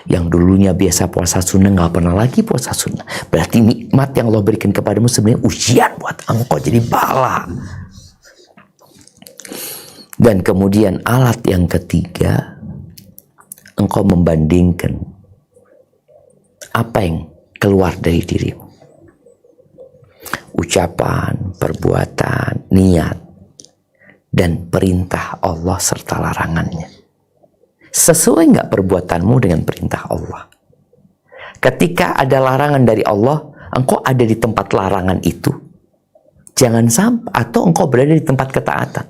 A: Yang dulunya biasa puasa sunnah, nggak pernah lagi puasa sunnah. Berarti nikmat yang Allah berikan kepadamu sebenarnya ujian buat engkau, jadi bala. Dan kemudian alat yang ketiga, engkau membandingkan apa yang keluar dari dirimu. Ucapan, perbuatan, niat, dan perintah Allah serta larangannya. Sesuai nggak perbuatanmu dengan perintah Allah? Ketika ada larangan dari Allah, engkau ada di tempat larangan itu. Jangan sampai, atau engkau berada di tempat ketaatan.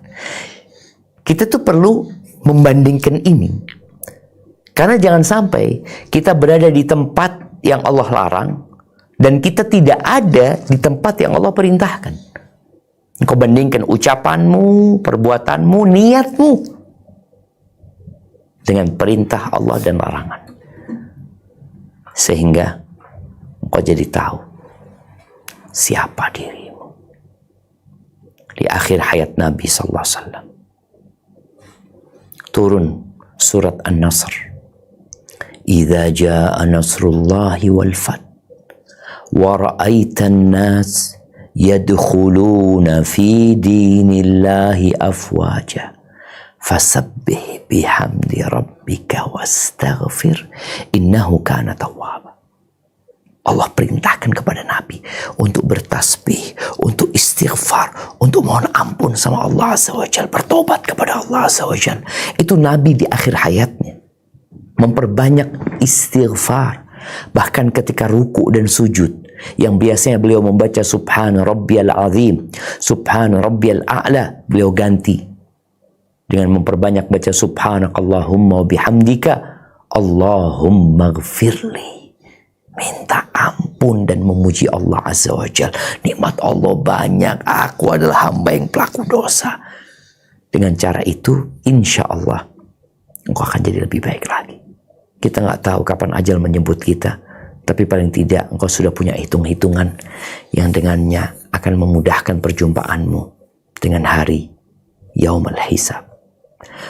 A: Kita tuh perlu membandingkan ini. Karena jangan sampai kita berada di tempat yang Allah larang, dan kita tidak ada di tempat yang Allah perintahkan. Engkau bandingkan ucapanmu, perbuatanmu, niatmu dengan perintah Allah dan larangan. Sehingga engkau jadi tahu siapa dirimu. Di akhir hayat Nabi SAW turun surat An-Nasr. Idza jaa nasrullahi wal fath wa ra'aitan nas yadkhuluna fi dinillahi afwaja fasabbih bihamdi rabbika wastaghfir innahu kana tawwaba. Allah perintahkan kepada Nabi untuk bertasbih, untuk istighfar, untuk mohon ampun sama Allah Azza wa Jalla, bertobat kepada Allah Azza wa Jalla. Itu Nabi di akhir hayatnya memperbanyak istighfar. Bahkan ketika ruku dan sujud, yang biasanya beliau membaca Subhana Rabbiyal Azim, Subhana Rabbiyal A'la, beliau ganti dengan memperbanyak baca Subhanakallahumma wa bihamdika Allahumma gfirli. Minta ampun dan memuji Allah Azza wa Jal. Nikmat Allah banyak, aku adalah hamba yang pelaku dosa. Dengan cara itu, insya Allah engkau akan jadi lebih baik lagi. Kita nggak tahu kapan ajal menjemput kita, tapi paling tidak engkau sudah punya hitung-hitungan yang dengannya akan memudahkan perjumpaanmu dengan hari Yaumul Hisab.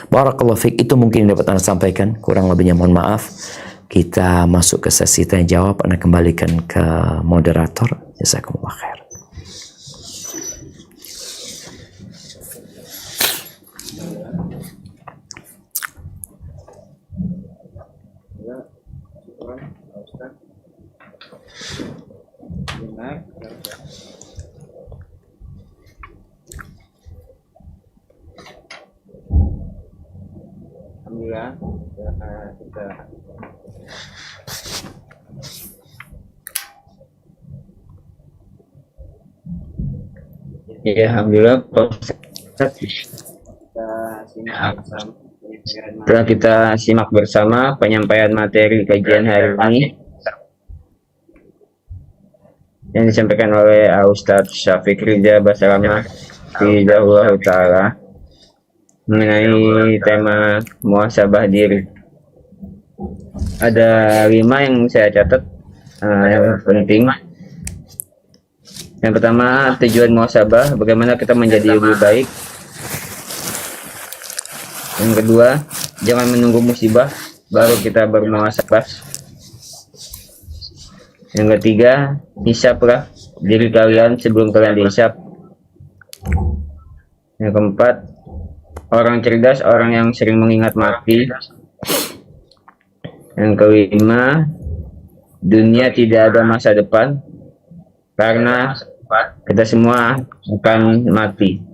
A: Barakallahu fiik, itu mungkin yang dapat Anda sampaikan, kurang lebihnya mohon maaf. Kita masuk ke sesi tanya jawab. Anda kembalikan ke moderator. Jazakumullah khair.
C: Alhamdulillah kita ya, alhamdulillah setelah kita simak bersama penyampaian materi kajian hari ini yang disampaikan oleh Ustadz Syafiq Riza Basalamah Ridhahullah Ta'ala mengenai tema muhasabah diri. Ada 5 yang saya catat yang penting. Yang pertama, tujuan muhasabah, bagaimana kita menjadi lebih baik. Yang kedua, jangan menunggu musibah baru kita bermuhasabah. Yang ketiga, hisablah diri kalian sebelum kalian dihisab. Yang keempat, orang cerdas, orang yang sering mengingat mati. Yang kelima, dunia tidak ada masa depan karena kita semua akan mati.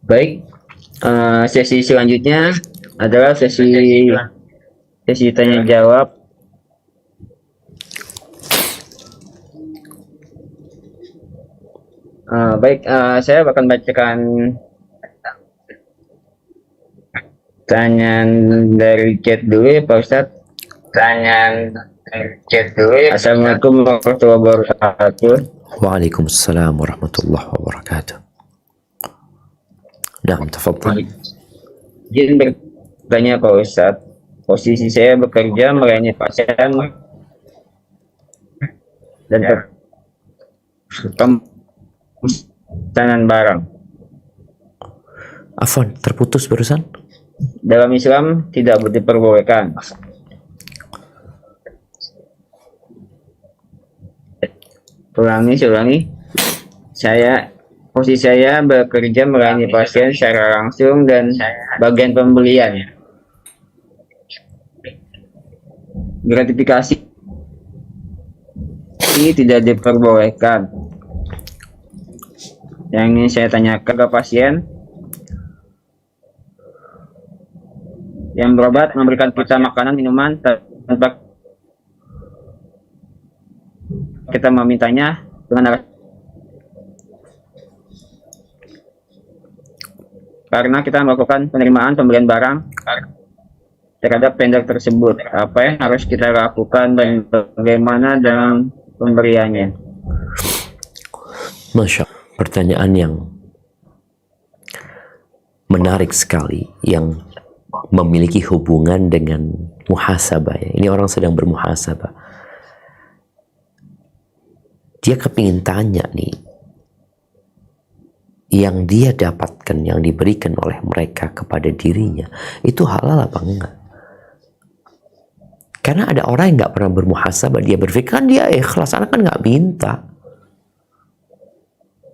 C: Baik, sesi selanjutnya adalah sesi tanya jawab. Baik, saya akan bacakan pertanyaan dari chat dulu ya Pak Ustadz. Assalamualaikum warahmatullahi wabarakatuh.
A: Waalaikumsalam warahmatullahi wabarakatuh. Nah, tafadhal.
C: Izin bertanya Pak Ustadz, posisi saya bekerja melayani pasien dan pemesanan barang.
A: Afwan, terputus barusan.
C: Dalam Islam tidak diperbolehkan. Ulangi. Posisi saya bekerja melayani pasien secara langsung dan bagian pembelian. Gratifikasi ini tidak diperbolehkan. Yang ingin saya tanyakan ke pasien yang berobat memberikan kita makanan minuman tanpa kita memintanya dengan karena kita melakukan penerimaan pembelian barang terhadap vendor tersebut. Apa yang harus kita lakukan dan bagaimana dengan pemberiannya?
A: Masya Allah, pertanyaan yang menarik sekali, yang memiliki hubungan dengan muhasabah. Ini orang sedang bermuhasabah. Dia kepingin tanya nih, yang dia dapatkan, yang diberikan oleh mereka kepada dirinya, itu halal apa enggak? Karena ada orang yang nggak pernah bermuhasabah, dia berpikir kan dia ikhlas, anak kan nggak minta.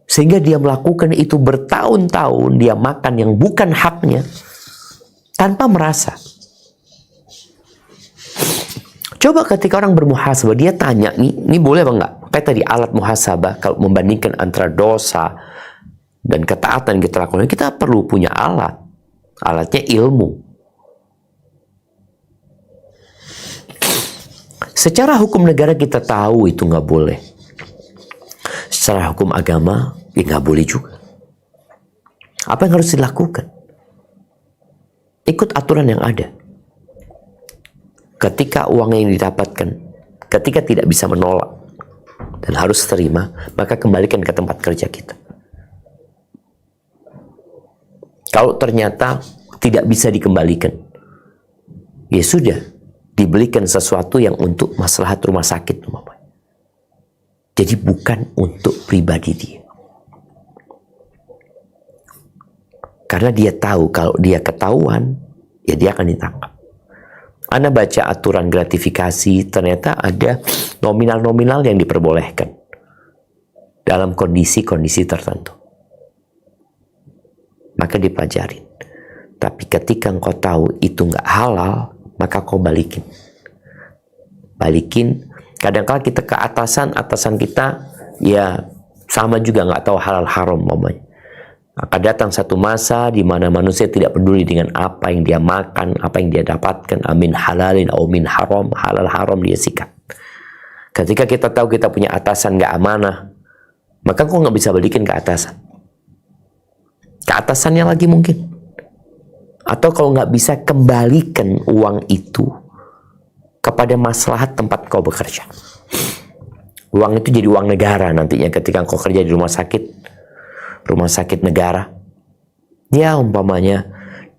A: Sehingga dia melakukan itu bertahun-tahun, dia makan yang bukan haknya, tanpa merasa. Coba ketika orang bermuhasabah, dia tanya, ini boleh apa enggak? Kayak tadi alat muhasabah, kalau membandingkan antara dosa dan ketaatan kita lakukan, kita perlu punya alat. Alatnya ilmu. Secara hukum negara kita tahu itu nggak boleh. Secara hukum agama, ya nggak boleh juga. Apa yang harus dilakukan? Ikut aturan yang ada. Ketika uang yang didapatkan, ketika tidak bisa menolak dan harus terima, maka kembalikan ke tempat kerja kita. Kalau ternyata tidak bisa dikembalikan, ya sudah, dibelikan sesuatu yang untuk maslahat rumah sakit. Jadi bukan untuk pribadi dia. Karena dia tahu kalau dia ketahuan, ya dia akan ditangkap. Anda baca aturan gratifikasi, ternyata ada nominal-nominal yang diperbolehkan dalam kondisi-kondisi tertentu. Maka dipelajarin. Tapi ketika engkau tahu itu nggak halal, maka kau balikin. Balikin. Kadang-kadang kita ke atasan kita ya sama juga nggak tahu halal haram mamanya. Akan datang satu masa di mana manusia tidak peduli dengan apa yang dia makan, apa yang dia dapatkan, amin halalin atau min haram, halal haram dia sikat. Ketika kita tahu kita punya atasan nggak amanah, maka kok nggak bisa balikin ke atasan. Ke atasannya lagi mungkin. Atau kalau nggak bisa, kembalikan uang itu kepada maslahat tempat kau bekerja. Uang itu jadi uang negara nantinya ketika kau kerja di rumah sakit negara. Ya umpamanya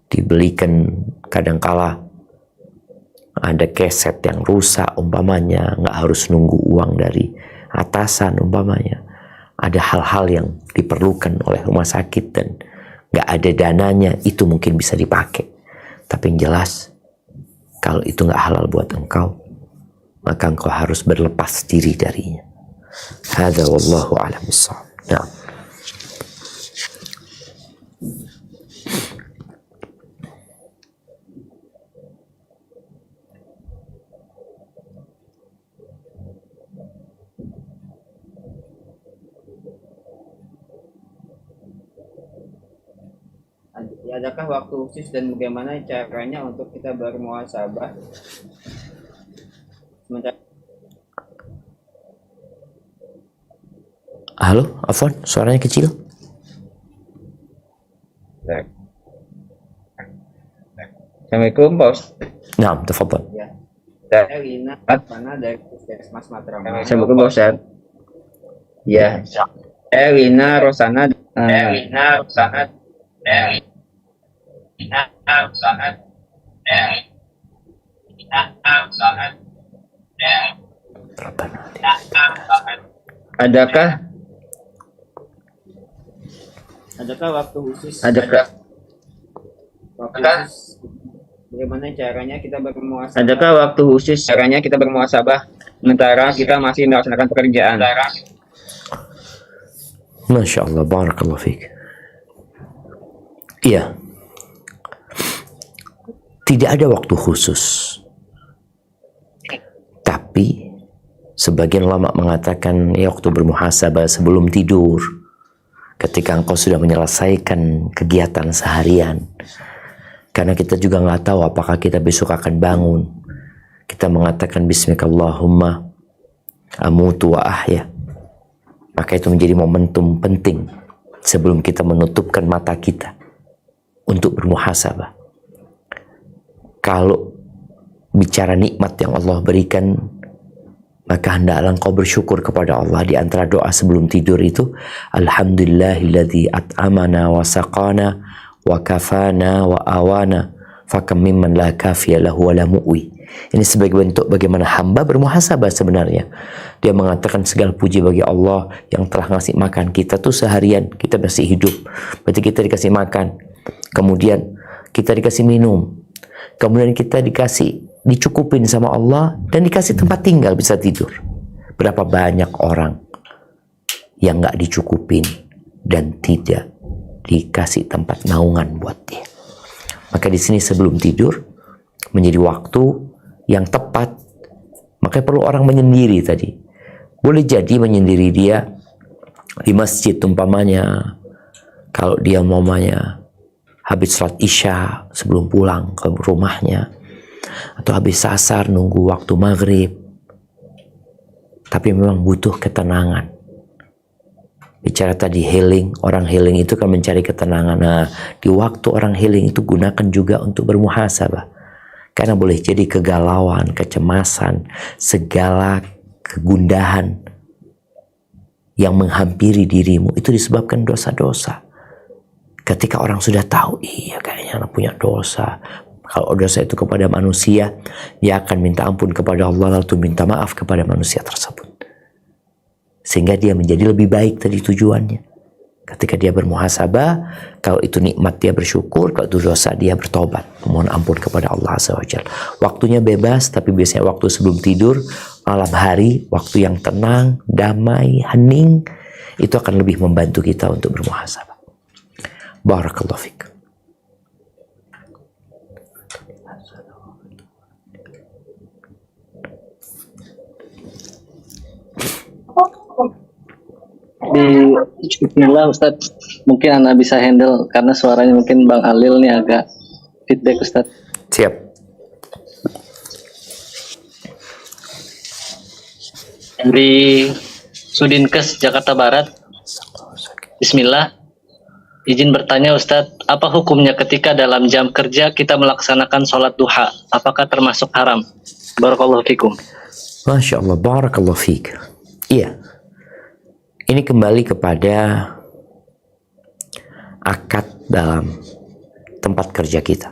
A: dibelikan kadangkala ada keset yang rusak umpamanya, nggak harus nunggu uang dari atasan umpamanya, ada hal-hal yang diperlukan oleh rumah sakit dan nggak ada dananya, itu mungkin bisa dipakai. Tapi yang jelas, kalau itu nggak halal buat engkau, maka engkau harus berlepas diri darinya. Hadza wallahu a'lam bissawab. Nah.
C: Adakah waktu khusus dan bagaimana caranya untuk kita bermuhasabah? Sementara
A: Halo, Afwan, suaranya kecil.
C: Assalamualaikum bos.
A: Nah, tafadhal.
C: Ya. Saya Lina mana dari Puskesmas Matraman. Assalamualaikum bos. Ya. Elina Rosana. Elina Rosana. Elina Rosana. Elina Rosana. Adakah waktu khusus? Adakah waktu khusus? Bagaimana caranya kita bermuhasabah? Adakah waktu khusus caranya kita bermuhasabah sementara kita masih melaksanakan pekerjaan?
A: Masya Allah, barakallahu fiik. Iya, tidak ada waktu khusus. Tapi sebagian ulama mengatakan ya waktu bermuhasabah sebelum tidur, ketika engkau sudah menyelesaikan kegiatan seharian. Karena kita juga nggak tahu apakah kita besok akan bangun. Kita mengatakan Bismillahirrahmanirrahim, amutu wa ahya. Maka itu menjadi momentum penting sebelum kita menutupkan mata kita untuk bermuhasabah. Kalau bicara nikmat yang Allah berikan, maka hendaklah engkau bersyukur kepada Allah. Di antara doa sebelum tidur itu, Alhamdulillahilladzi at'amana wa saqana wa kafana wa awana fakam mimman la kafiya lahu wa la mu'wi. Ini sebagai bentuk bagaimana hamba bermuhasabah sebenarnya. Dia mengatakan segala puji bagi Allah yang telah ngasih makan kita tuh seharian, kita masih hidup. Berarti kita dikasih makan, kemudian kita dikasih minum, kemudian kita dicukupin sama Allah dan dikasih tempat tinggal, bisa tidur. Berapa banyak orang yang nggak dicukupin dan tidak dikasih tempat naungan buat dia. Maka di sini sebelum tidur menjadi waktu yang tepat. Makanya perlu orang menyendiri tadi. Boleh jadi menyendiri dia di masjid umpamanya. Kalau dia umpamanya habis sholat isya sebelum pulang ke rumahnya, atau habis asar nunggu waktu maghrib. Tapi memang butuh ketenangan. Bicara tadi healing, orang healing itu kan mencari ketenangan. Nah, di waktu orang healing itu gunakan juga untuk bermuhasabah. Karena boleh jadi kegalauan, kecemasan, segala kegundahan yang menghampiri dirimu itu disebabkan dosa-dosa. Ketika orang sudah tahu, iya kayaknya anak punya dosa. Kalau dosa itu kepada manusia, dia akan minta ampun kepada Allah lalu minta maaf kepada manusia tersebut. Sehingga dia menjadi lebih baik tadi tujuannya. Ketika dia bermuhasabah, kalau itu nikmat dia bersyukur, kalau itu dosa dia bertobat, memohon ampun kepada Allah Azza wa Jalla. Waktunya bebas, tapi biasanya waktu sebelum tidur, malam hari, waktu yang tenang, damai, hening, itu akan lebih membantu kita untuk bermuhasabah. Barakallahu fiik.
B: Bismillah Ustadz, mungkin Anda bisa handle karena suaranya mungkin Bang Alil nih agak feedback Ustadz.
A: Siap.
B: Dari Sudinkes Jakarta Barat. Bismillah. Izin bertanya Ustadz, apa hukumnya ketika dalam jam kerja kita melaksanakan sholat duha? Apakah termasuk haram? Barakallahu fikum.
A: Masya Allah, barakallahu fiik. Iya. Ini kembali kepada akad dalam tempat kerja kita.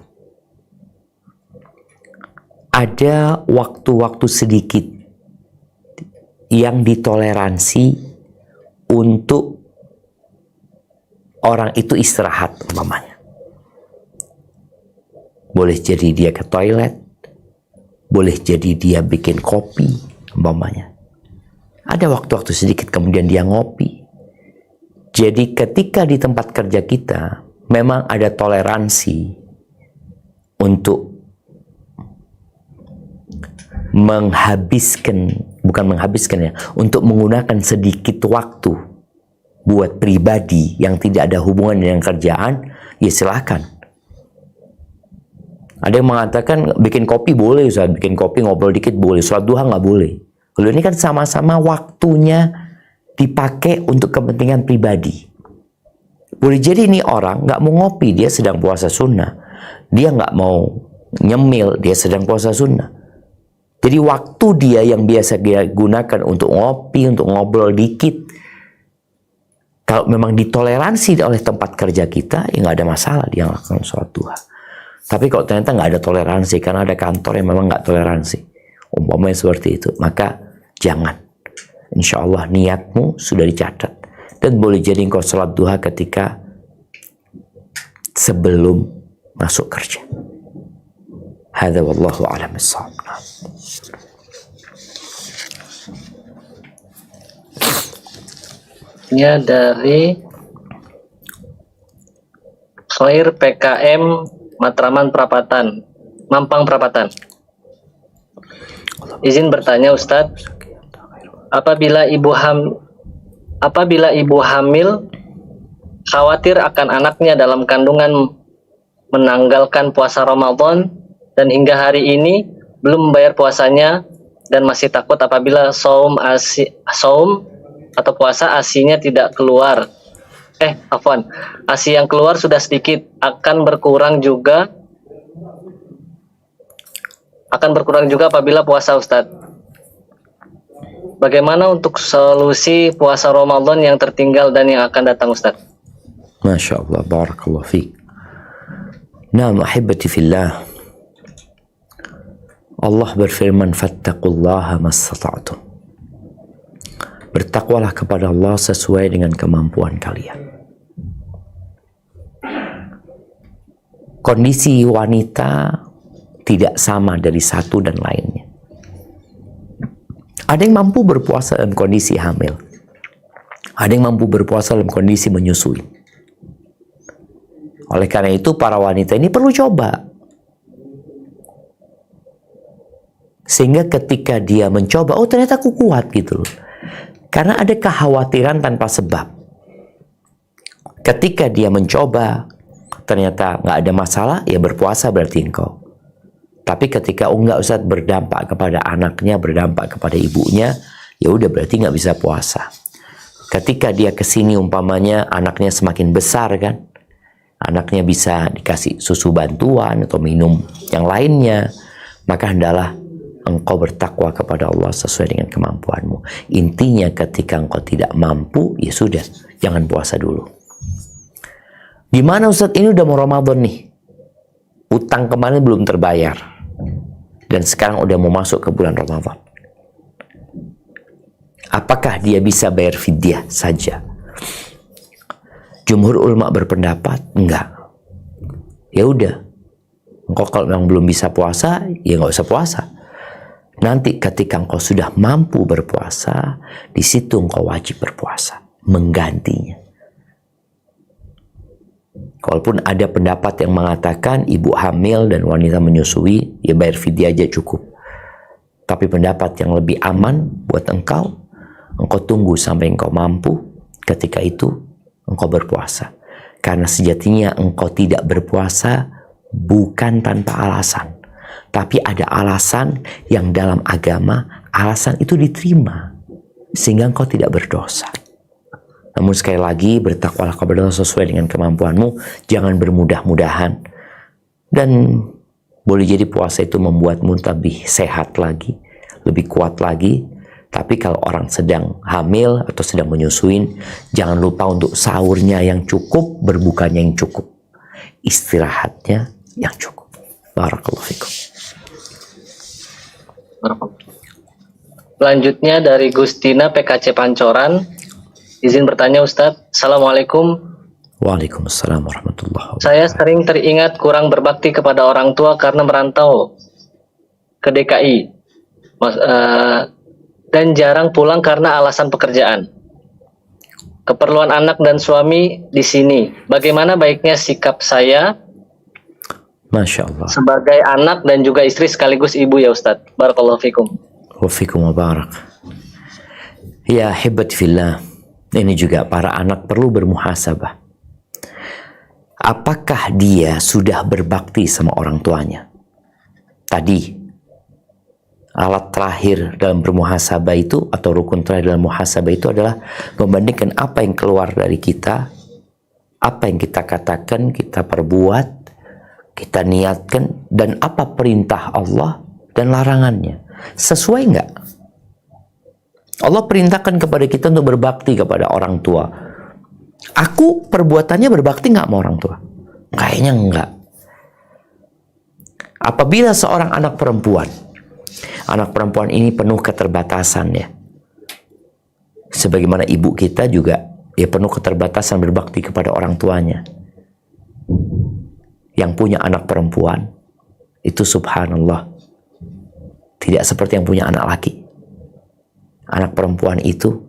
A: ada waktu-waktu sedikit yang ditoleransi untuk orang itu istirahat umpamanya. Boleh jadi dia ke toilet, boleh jadi dia bikin kopi umpamanya. Ada waktu-waktu sedikit kemudian dia ngopi. Jadi ketika di tempat kerja kita memang ada toleransi untuk untuk menggunakan sedikit waktu buat pribadi yang tidak ada hubungan dengan kerjaan, ya silakan. Ada yang mengatakan bikin kopi boleh, Ustaz, bikin kopi ngobrol dikit boleh, sholat duha nggak boleh. Kalau ini kan sama-sama waktunya dipakai untuk kepentingan pribadi. Boleh jadi ini orang nggak mau ngopi, dia sedang puasa sunnah. Dia nggak mau nyemil, dia sedang puasa sunnah. Jadi waktu dia yang biasa dia gunakan untuk ngopi, untuk ngobrol dikit, kalau memang ditoleransi oleh tempat kerja kita, ya nggak ada masalah dia melakukan sholat duha. Tapi kalau ternyata nggak ada toleransi, karena ada kantor yang memang nggak toleransi, umpamanya seperti itu, maka jangan. Insya Allah niatmu sudah dicatat. Dan boleh jadi engkau sholat duha ketika sebelum masuk kerja. Hadza wallahu a'lam bissawab.
B: Ya, dari Khair PKM Matraman Prapatan, Mampang Prapatan. Izin bertanya Ustadz, apabila ibu hamil khawatir akan anaknya dalam kandungan menanggalkan puasa Ramadan dan hingga hari ini belum membayar puasanya dan masih takut apabila saum atau puasa asinya tidak keluar. Asi yang keluar sudah sedikit, akan berkurang juga apabila puasa, Ustadz. Bagaimana untuk solusi puasa Ramadan yang tertinggal dan yang akan datang, Ustadz?
A: Masya Allah, barakallahu fiik. Naam, ahibati fillah. Allah berfirman, fattaqullaha mastata'tum. Bertakwalah kepada Allah sesuai dengan kemampuan kalian. Kondisi wanita tidak sama dari satu dan lainnya. Ada yang mampu berpuasa dalam kondisi hamil. Ada yang mampu berpuasa dalam kondisi menyusui. Oleh karena itu para wanita ini perlu coba. Sehingga ketika dia mencoba, oh ternyata aku kuat gitu loh. Karena ada kekhawatiran tanpa sebab. Ketika dia mencoba, ternyata nggak ada masalah, ya berpuasa berarti engkau. Tapi ketika enggak, Ustaz, berdampak kepada anaknya, berdampak kepada ibunya, ya udah berarti nggak bisa puasa. Ketika dia kesini umpamanya anaknya semakin besar kan, anaknya bisa dikasih susu bantuan atau minum yang lainnya, maka hendaklah engkau bertakwa kepada Allah sesuai dengan kemampuanmu. Intinya ketika engkau tidak mampu, ya sudah, jangan puasa dulu. Gimana Ustaz, ini udah mau Ramadan nih, utang kemarin belum terbayar, dan sekarang udah mau masuk ke bulan Ramadan. Apakah dia bisa bayar fidyah saja? Jumhur ulama berpendapat enggak. Ya udah, engkau kalau memang belum bisa puasa, ya nggak usah puasa. Nanti ketika engkau sudah mampu berpuasa, di situ engkau wajib berpuasa, menggantinya. Walaupun ada pendapat yang mengatakan ibu hamil dan wanita menyusui, ya bayar fidyah aja cukup. Tapi pendapat yang lebih aman buat engkau tunggu sampai engkau mampu, ketika itu engkau berpuasa. Karena sejatinya engkau tidak berpuasa bukan tanpa alasan. Tapi ada alasan yang dalam agama, alasan itu diterima. Sehingga engkau tidak berdosa. Namun sekali lagi, bertakwalah kepada Allah sesuai dengan kemampuanmu. Jangan bermudah-mudahan. Dan boleh jadi puasa itu membuatmu lebih sehat lagi, lebih kuat lagi. Tapi kalau orang sedang hamil atau sedang menyusuin, jangan lupa untuk sahurnya yang cukup, berbukanya yang cukup, istirahatnya yang cukup. Barakallahu fikum.
B: Selanjutnya dari Gustina PKC Pancoran. Izin bertanya Ustadz. Assalamualaikum.
A: Waalaikumsalam warahmatullahi wabarakatuh.
B: Saya sering teringat kurang berbakti kepada orang tua karena merantau ke DKI. Dan jarang pulang karena alasan pekerjaan. Keperluan anak dan suami di sini. Bagaimana baiknya sikap saya
A: Masya Allah.
B: sebagai anak dan juga istri sekaligus ibu ya Ustadz? Barakallahu fikum.
A: Wafikum wabarak. Ya hibat fillah. Ini juga para anak perlu bermuhasabah. Apakah dia sudah berbakti sama orang tuanya? Tadi alat terakhir dalam bermuhasabah itu, atau rukun terakhir dalam muhasabah itu adalah membandingkan apa yang keluar dari kita, apa yang kita katakan, kita perbuat, kita niatkan, dan apa perintah Allah dan larangannya. Sesuai nggak? Allah perintahkan kepada kita untuk berbakti kepada orang tua. Aku perbuatannya berbakti nggak sama orang tua? Kayaknya enggak. Apabila seorang anak perempuan ini penuh keterbatasan ya. Sebagaimana ibu kita juga ya penuh keterbatasan berbakti kepada orang tuanya. Yang punya anak perempuan itu subhanallah tidak seperti yang punya anak laki. Anak perempuan itu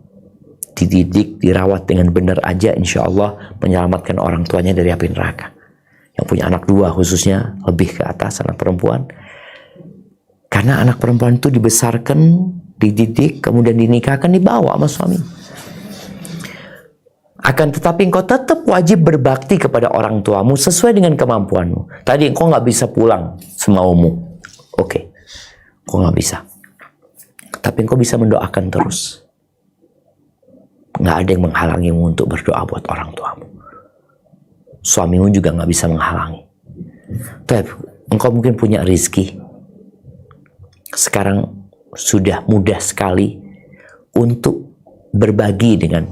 A: dididik, dirawat dengan benar aja, insya Allah menyelamatkan orang tuanya dari api neraka. Yang punya anak dua khususnya lebih ke atas anak perempuan. Karena anak perempuan itu dibesarkan, dididik, kemudian dinikahkan, dibawa sama suami. Akan tetapi engkau tetap wajib berbakti kepada orang tuamu sesuai dengan kemampuanmu. Tadi engkau nggak bisa pulang semaumu. Oke. Engkau nggak bisa. Tapi engkau bisa mendoakan terus. Nggak ada yang menghalangimu untuk berdoa buat orang tuamu. Suamimu juga nggak bisa menghalangi. Tapi engkau mungkin punya rezeki. Sekarang sudah mudah sekali untuk berbagi dengan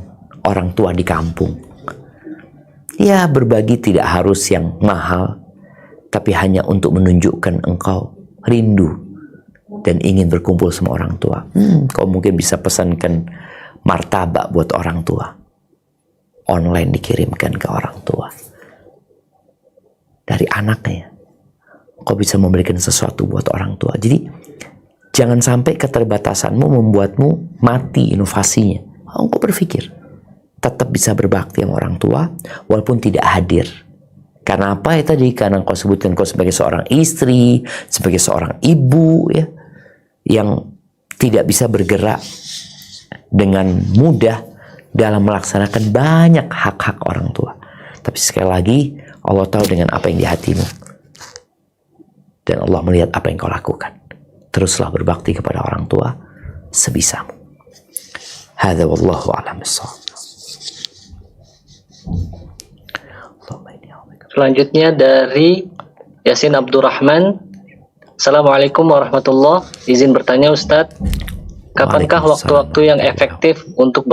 A: orang tua di kampung. Ya, berbagi tidak harus yang mahal, tapi hanya untuk menunjukkan engkau rindu dan ingin berkumpul sama orang tua. Kau mungkin bisa pesankan martabak buat orang tua. Online dikirimkan ke orang tua. Dari anaknya. Kau bisa memberikan sesuatu buat orang tua. Jadi, jangan sampai keterbatasanmu membuatmu mati inovasinya. Engkau berpikir, tetap bisa berbakti sama orang tua, walaupun tidak hadir. Karena apa ya tadi? Karena kau sebutkan kau sebagai seorang istri, sebagai seorang ibu, ya, yang tidak bisa bergerak dengan mudah dalam melaksanakan banyak hak-hak orang tua. Tapi sekali lagi, Allah tahu dengan apa yang di hatimu. Dan Allah melihat apa yang kau lakukan. Teruslah berbakti kepada orang tua sebisamu. Hadza wallahu a'lam bissawab.
B: Selanjutnya dari Yasin Abdurrahman. Assalamualaikum warahmatullahi. Izin bertanya Ustadz, kapankah waktu-waktu yang efektif untuk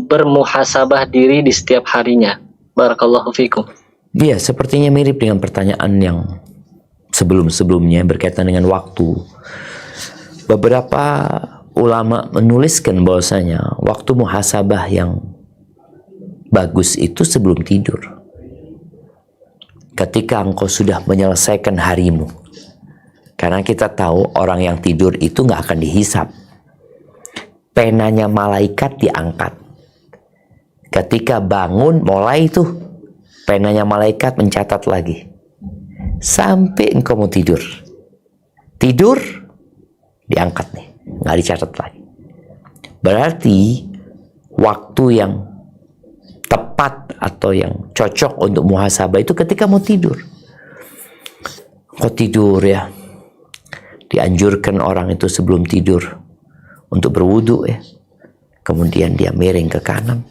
B: bermuhasabah diri di setiap harinya? Barakallahu fikum.
A: Iya, sepertinya mirip dengan pertanyaan yang sebelum-sebelumnya berkaitan dengan waktu. Beberapa ulama menuliskan bahwasanya waktu muhasabah yang bagus itu sebelum tidur. Ketika engkau sudah menyelesaikan harimu. Karena kita tahu orang yang tidur itu nggak akan dihisap. Penanya malaikat diangkat. Ketika bangun mulai tuh penanya malaikat mencatat lagi. Sampai engkau mau tidur. Tidur diangkat nih, nggak dicatat lagi. Berarti waktu yang tepat atau yang cocok untuk muhasabah itu ketika mau tidur. Kau tidur ya. Dianjurkan orang itu sebelum tidur untuk berwudu ya. Kemudian dia miring ke kanan.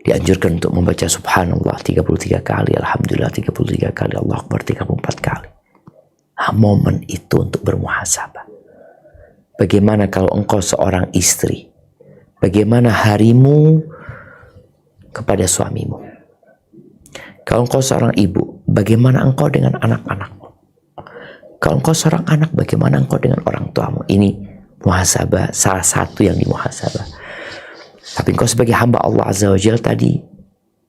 A: Dianjurkan untuk membaca subhanallah 33 kali, alhamdulillah 33 kali, Allah Akbar 34 kali. Nah, momen itu untuk bermuhasabah. Bagaimana kalau engkau seorang istri? Bagaimana harimu kepada suamimu? Kalau engkau seorang ibu, bagaimana engkau dengan anak-anakmu? Kalau engkau seorang anak, bagaimana engkau dengan orang tuamu? Ini muhasabah, salah satu yang dimuhasabah. Tapi engkau sebagai hamba Allah Azza wa Jalla tadi,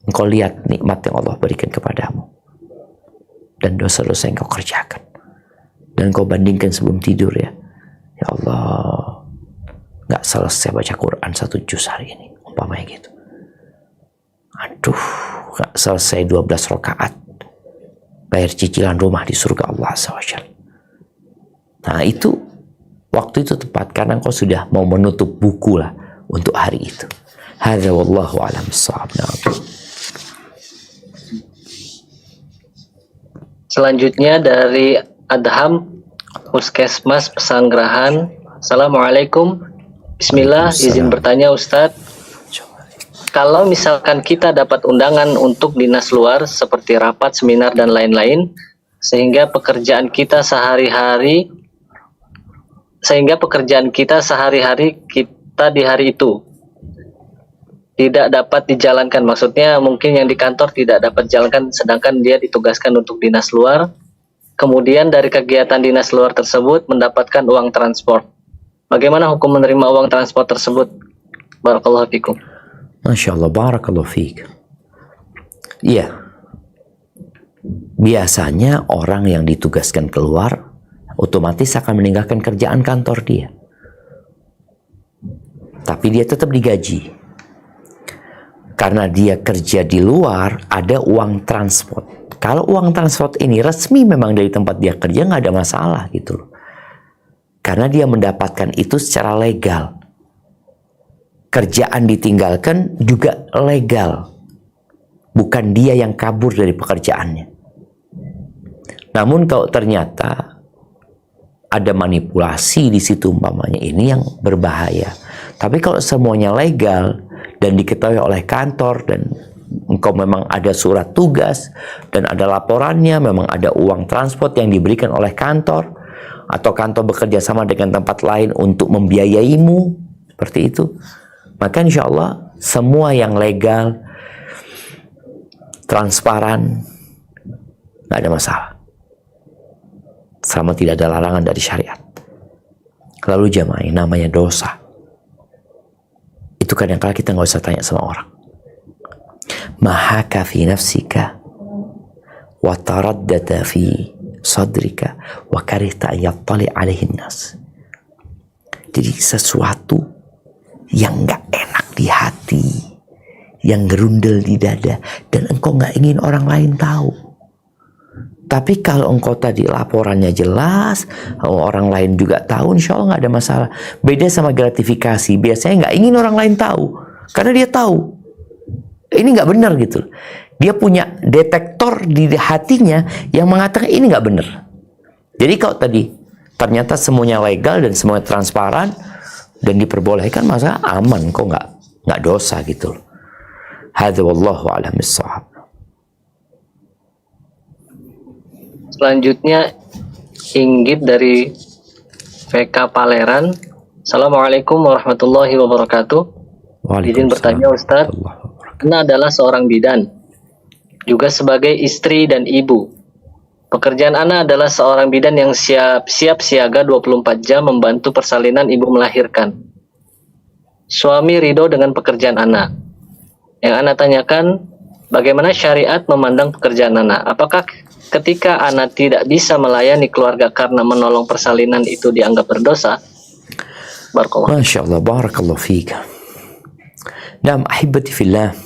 A: engkau lihat nikmat yang Allah berikan kepadamu dan dosa-dosa yang kau kerjakan, dan kau bandingkan sebelum tidur, ya Allah, nggak selesai baca Quran 1 juz hari ini, umpamanya gitu. Aduh, nggak selesai 12 rakaat bayar cicilan rumah di surga Allah Azza wa Jalla. Nah itu, waktu itu tepat karena engkau sudah mau menutup buku lah untuk hari itu. Hadza wallahu a'lam bissawab.
B: Selanjutnya dari Adham Puskesmas Pesanggerahan. Assalamualaikum. Bismillah, izin bertanya Ustadz. Kalau misalkan kita dapat undangan untuk dinas luar seperti rapat, seminar dan lain-lain, sehingga pekerjaan kita sehari-hari kita di hari itu tidak dapat dijalankan, maksudnya mungkin yang di kantor tidak dapat dijalankan sedangkan dia ditugaskan untuk dinas luar, kemudian dari kegiatan dinas luar tersebut mendapatkan uang transport, bagaimana hukum menerima uang transport tersebut? Barakallahu fikum.
A: Masya Allah, barakallahu fiik. Iya, biasanya orang yang ditugaskan keluar otomatis akan meninggalkan kerjaan kantor dia, tapi dia tetap digaji. Karena dia kerja di luar, ada uang transport. Kalau uang transport ini resmi memang dari tempat dia kerja, nggak ada masalah gitu loh. Karena dia mendapatkan itu secara legal. Kerjaan ditinggalkan juga legal. Bukan dia yang kabur dari pekerjaannya. Namun kalau ternyata ada manipulasi di situ umpamanya, ini yang berbahaya. Tapi kalau semuanya legal dan diketahui oleh kantor dan engkau memang ada surat tugas dan ada laporannya, memang ada uang transport yang diberikan oleh kantor atau kantor bekerja sama dengan tempat lain untuk membiayaimu, seperti itu, maka insya Allah semua yang legal, transparan, nggak ada masalah selama tidak ada larangan dari syariat. Lalu jamaah, namanya dosa itu kadang-kala kita nggak usah tanya sama orang. Mahaka fi nafsika wa taraddata fi sadrika wa karihta an yattali alaihi nas. Jadi sesuatu yang nggak enak di hati, yang gerundel di dada, dan engkau nggak ingin orang lain tahu. Tapi kalau engkau tadi laporannya jelas, orang lain juga tahu, insya Allah nggak ada masalah. Beda sama gratifikasi, biasanya nggak ingin orang lain tahu, karena dia tahu ini nggak benar gitu. Dia punya detektor di hatinya yang mengatakan ini nggak benar. Jadi kalau tadi ternyata semuanya legal dan semuanya transparan dan diperbolehkan, masa aman, kok nggak dosa gitu. Hadza wallahu a'lam bissawab.
B: Selanjutnya Inggit dari VK Paleran. Assalamualaikum warahmatullahi wabarakatuh. Izin bertanya Ustadz, Ana adalah seorang bidan, juga sebagai istri dan ibu. Pekerjaan Ana adalah seorang bidan yang siap siaga 24 jam membantu persalinan ibu melahirkan. Suami ridho dengan pekerjaan Ana. Yang Ana tanyakan, bagaimana syariat memandang pekerjaan Ana? Apakah ketika Ana tidak bisa melayani keluarga karena menolong persalinan itu dianggap berdosa? Barakallah.
A: Masya Allah, barakallahu fiik. Naam, ahibati fillah.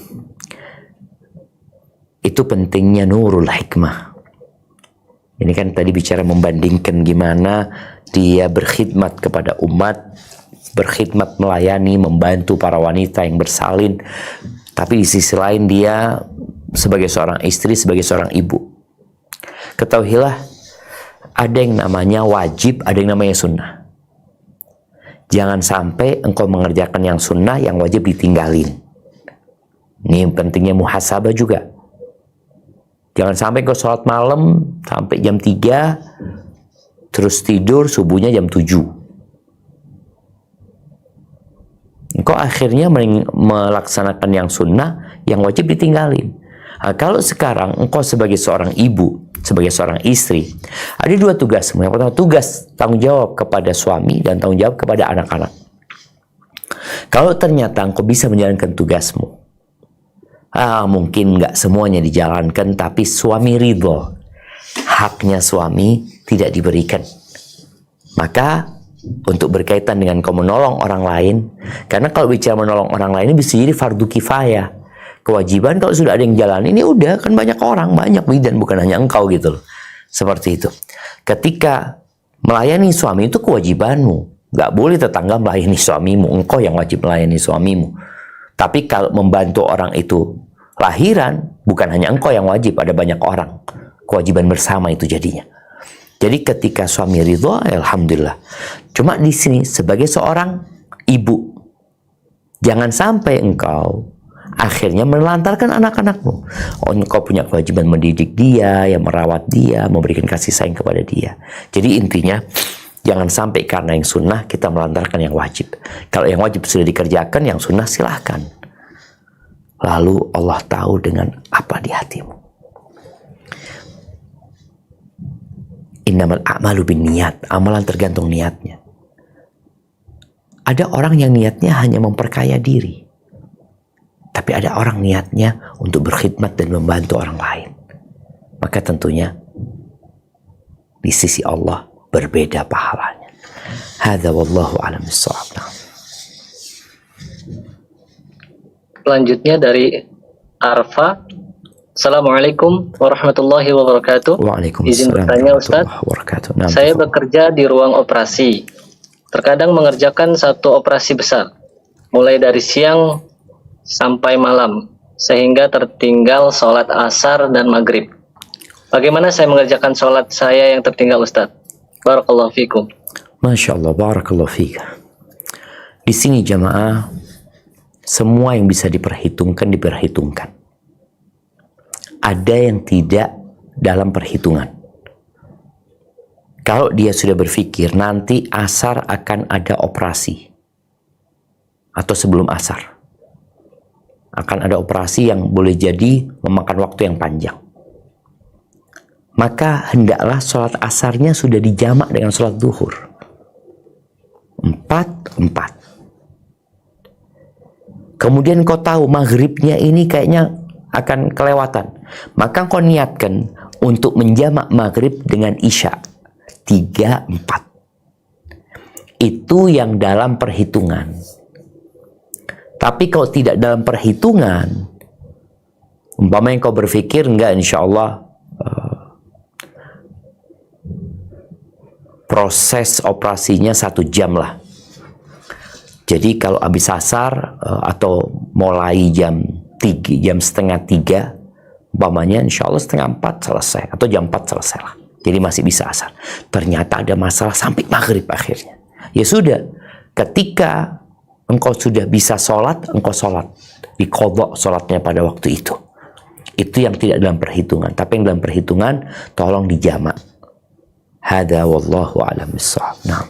A: Itu pentingnya nurul hikmah. Ini kan tadi bicara membandingkan gimana dia berkhidmat kepada umat, berkhidmat melayani, membantu para wanita yang bersalin. Tapi di sisi lain dia sebagai seorang istri, sebagai seorang ibu. Ketahuilah, ada yang namanya wajib, ada yang namanya sunnah. Jangan sampai engkau mengerjakan yang sunnah, yang wajib ditinggalin. Ini pentingnya muhasabah juga. Jangan sampai engkau sholat malam sampai jam 3, terus tidur subuhnya jam 7. Engkau akhirnya melaksanakan yang sunnah, yang wajib ditinggalin. Nah, kalau sekarang engkau sebagai seorang ibu sebagai seorang istri, ada dua tugasmu. Yang pertama, tugas tanggung jawab kepada suami dan tanggung jawab kepada anak-anak. Kalau ternyata engkau bisa menjalankan tugasmu, mungkin nggak semuanya dijalankan, tapi suami ridho, haknya suami tidak diberikan. Maka untuk berkaitan dengan kau menolong orang lain, karena kalau bicara menolong orang lain bisa jadi fardu kifayah, kewajiban. Kalau sudah ada yang jalan ini udah kan banyak orang, banyak bidan, bukan hanya engkau gitu loh. Seperti itu. Ketika melayani suami itu kewajibanmu, nggak boleh tetangga melayani suamimu, engkau yang wajib melayani suamimu. Tapi kalau membantu orang itu lahiran, bukan hanya engkau yang wajib, ada banyak orang. Kewajiban bersama itu jadinya. Jadi ketika suami ridho, alhamdulillah. Cuma di sini sebagai seorang ibu, jangan sampai engkau akhirnya menelantarkan anak-anakmu. Engkau punya kewajiban mendidik dia, yang merawat dia, memberikan kasih sayang kepada dia. Jadi intinya, jangan sampai karena yang sunnah kita melantarkan yang wajib. Kalau yang wajib sudah dikerjakan, yang sunnah silahkan. Lalu Allah tahu dengan apa di hatimu. Innamal a'malu binniyat, amalan tergantung niatnya. Ada orang yang niatnya hanya memperkaya diri, tapi ada orang niatnya untuk berkhidmat dan membantu orang lain. Maka tentunya di sisi Allah berbeda pahalanya. Hadza wallahu a'lam bissawab.
B: Selanjutnya dari Arfa. Assalamualaikum warahmatullahi wabarakatuh. Izin bertanya Ustaz, saya bekerja di ruang operasi. Terkadang mengerjakan satu operasi besar, mulai dari siang sampai malam, sehingga tertinggal sholat asar dan maghrib. Bagaimana saya mengerjakan sholat saya yang tertinggal Ustaz? Barakallahu fikum.
A: Masya Allah, barakallahu fikum. Di sini jamaah, semua yang bisa diperhitungkan, diperhitungkan. Ada yang tidak dalam perhitungan. Kalau dia sudah berpikir nanti asar akan ada operasi, atau sebelum asar akan ada operasi yang boleh jadi memakan waktu yang panjang, maka hendaklah sholat asarnya sudah dijamak dengan sholat duhur 4-4. Kemudian kau tahu maghribnya ini kayaknya akan kelewatan, maka kau niatkan untuk menjamak maghrib dengan isya 3-4. Itu yang dalam perhitungan. Tapi kalau tidak dalam perhitungan, umpamanya kau berpikir enggak, insya Allah proses operasinya 1 jam lah. Jadi kalau habis asar atau mulai jam 2:30, umpamanya insya Allah 3:30 selesai, atau jam 4 selesai lah. Jadi masih bisa asar. Ternyata ada masalah sampai maghrib akhirnya. Ya sudah, ketika engkau sudah bisa sholat, engkau sholat. Diqadha sholatnya pada waktu itu. Itu yang tidak dalam perhitungan. Tapi yang dalam perhitungan, tolong dijamak. Hadza wallahu a'lam bissawab. Nah.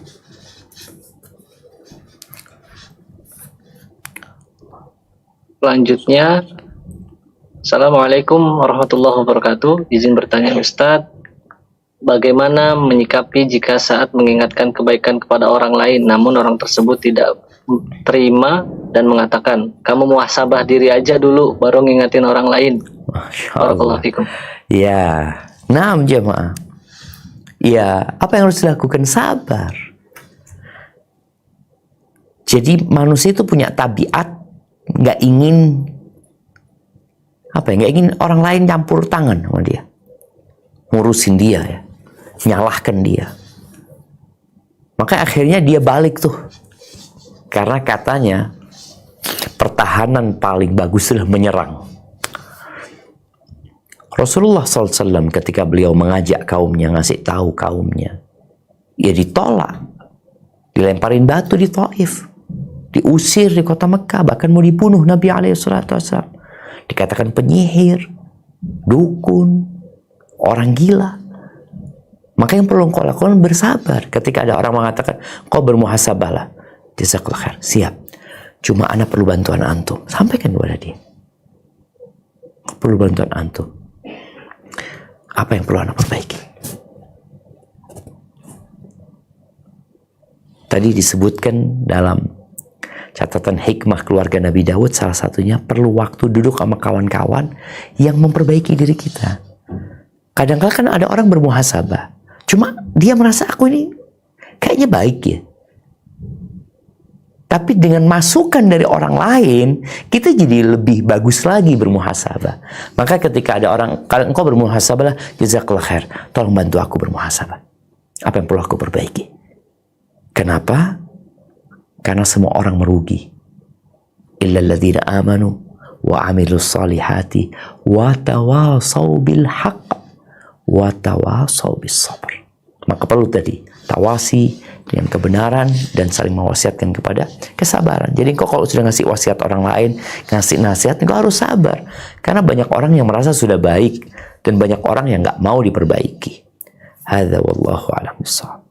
B: Selanjutnya, Assalamualaikum warahmatullahi wabarakatuh. Izin bertanya Ustadz, bagaimana menyikapi jika saat mengingatkan kebaikan kepada orang lain, namun orang tersebut tidak terima dan mengatakan, kamu muhasabah diri aja dulu, baru ngingatin orang lain. Barakallahu fikum.
A: Ya, naam jemaah. Ya, apa yang harus dilakukan? Sabar. Jadi manusia itu punya tabiat nggak ingin nggak ingin orang lain campur tangan sama dia, ngurusin dia ya, nyalahkan dia. Maka akhirnya dia balik tuh, karena katanya pertahanan paling bagus adalah menyerang. Rasulullah SAW ketika beliau mengajak kaumnya, ngasih tahu kaumnya, ya ditolak, dilemparin batu di Taif, diusir di kota Mekah, bahkan mau dibunuh Nabi SAW. Dikatakan penyihir, dukun, orang gila. Maka yang perlu kau lakukan bersabar. Ketika ada orang mengatakan, kau bermuhasabahlah, jazakallah khair, siap. Cuma anak perlu bantuan antum. Sampaikan kepada dia, kau perlu bantuan antum. Apa yang perlu Anda perbaiki? Tadi disebutkan dalam catatan hikmah keluarga Nabi Daud, salah satunya perlu waktu duduk sama kawan-kawan yang memperbaiki diri kita. Kadang-kadang kan ada orang bermuhasabah, cuma dia merasa aku ini kayaknya baik ya. Tapi dengan masukan dari orang lain, kita jadi lebih bagus lagi bermuhasabah. Maka ketika ada orang, kalau engkau bermuhasabah, jazakallah khair, tolong bantu aku bermuhasabah. Apa yang perlu aku perbaiki? Kenapa? Karena semua orang merugi. Illa alladzina amanu wa amilus salihati wa tawasaw bil haqq wa tawasaw bis sabr. Maka perlu tadi tawasi dengan kebenaran dan saling mewasiatkan kepada kesabaran. Jadi engkau kalau sudah ngasih wasiat orang lain, ngasih nasihat, engkau harus sabar. Karena banyak orang yang merasa sudah baik dan banyak orang yang nggak mau diperbaiki. Hadza wallahu a'lam bishawab.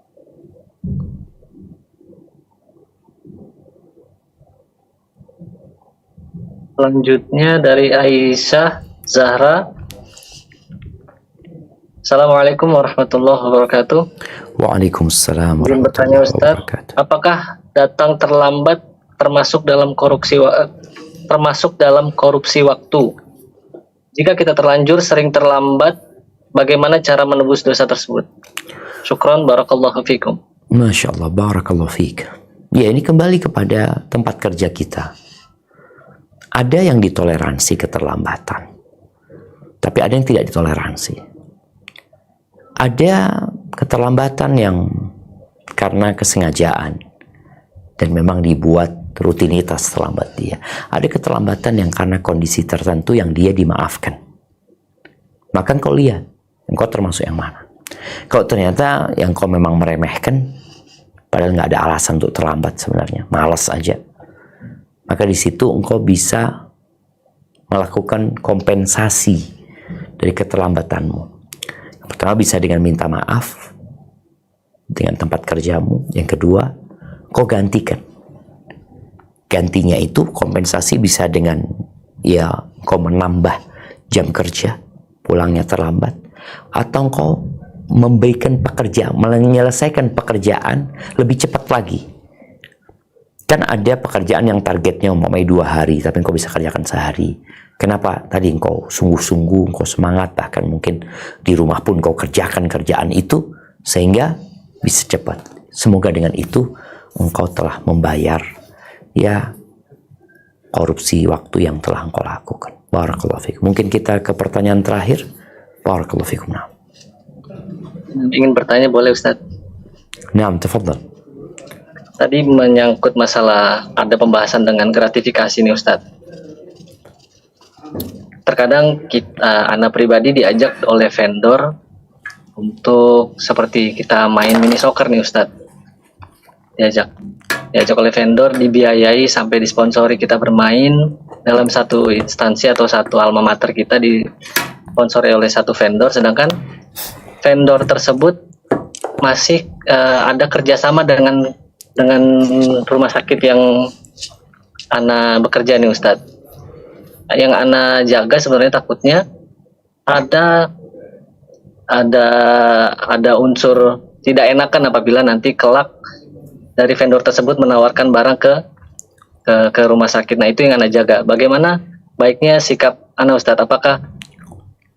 B: Selanjutnya dari Aisyah Zahra. Assalamualaikum warahmatullahi wabarakatuh.
A: Waalaikumsalam
B: Izin bertanya Ustaz, apakah datang terlambat termasuk dalam korupsi waktu? Jika kita terlanjur sering terlambat, bagaimana cara menebus dosa tersebut? Syukran, barakallahu fikum.
A: Masya Allah, barakallahu fiik. Ya, ini kembali kepada tempat kerja kita. Ada yang ditoleransi keterlambatan, tapi ada yang tidak ditoleransi. Ada keterlambatan yang karena kesengajaan dan memang dibuat rutinitas terlambat dia. Ada keterlambatan yang karena kondisi tertentu yang dia dimaafkan. Maka engkau lihat, engkau termasuk yang mana. Kalau ternyata yang kau memang meremehkan, padahal nggak ada alasan untuk terlambat sebenarnya, malas aja, maka di situ engkau bisa melakukan kompensasi dari keterlambatanmu. Yang pertama bisa dengan minta maaf dengan tempat kerjamu. Yang kedua, kau gantikan. Gantinya itu kompensasi bisa dengan ya kau menambah jam kerja, pulangnya terlambat, atau kau memberikan pekerjaan, menyelesaikan pekerjaan lebih cepat lagi. Kan ada pekerjaan yang targetnya umpamanya 2 hari, tapi engkau bisa kerjakan sehari. Kenapa? Tadi engkau sungguh-sungguh, engkau semangat, bahkan mungkin di rumah pun engkau kerjakan kerjaan itu, sehingga bisa cepat. Semoga dengan itu engkau telah membayar ya korupsi waktu yang telah engkau lakukan. Barakallahu fikum. Mungkin kita ke pertanyaan terakhir. Barakallahu fikum. Nah.
B: Ingin bertanya boleh Ustaz?
A: Naam, tafadhal.
B: Tadi menyangkut masalah ada pembahasan dengan gratifikasi nih Ustadz. Terkadang anak pribadi diajak oleh vendor untuk seperti kita main mini soccer nih Ustadz. Diajak oleh vendor, dibiayai sampai disponsori kita bermain dalam satu instansi atau satu alma mater kita disponsori oleh satu vendor, sedangkan vendor tersebut masih ada kerjasama dengan rumah sakit yang Ana bekerja nih Ustadz. Yang Ana jaga sebenarnya takutnya ada unsur tidak enakan apabila nanti kelak dari vendor tersebut menawarkan barang ke rumah sakit. Nah itu yang Ana jaga. Bagaimana baiknya sikap Ana Ustadz? Apakah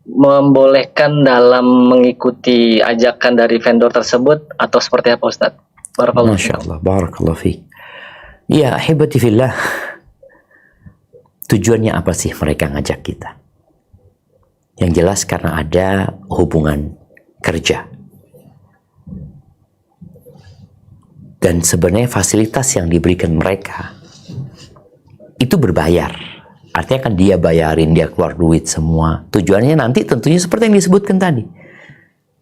B: membolehkan dalam mengikuti ajakan dari vendor tersebut atau seperti apa Ustadz?
A: Masya Allah, barakallahu fiik. Ya, ahibati fillah. Tujuannya apa sih mereka ngajak kita? Yang jelas karena ada hubungan kerja. Dan sebenarnya fasilitas yang diberikan mereka itu berbayar. Artinya kan dia bayarin, dia keluar duit semua. Tujuannya nanti tentunya seperti yang disebutkan tadi.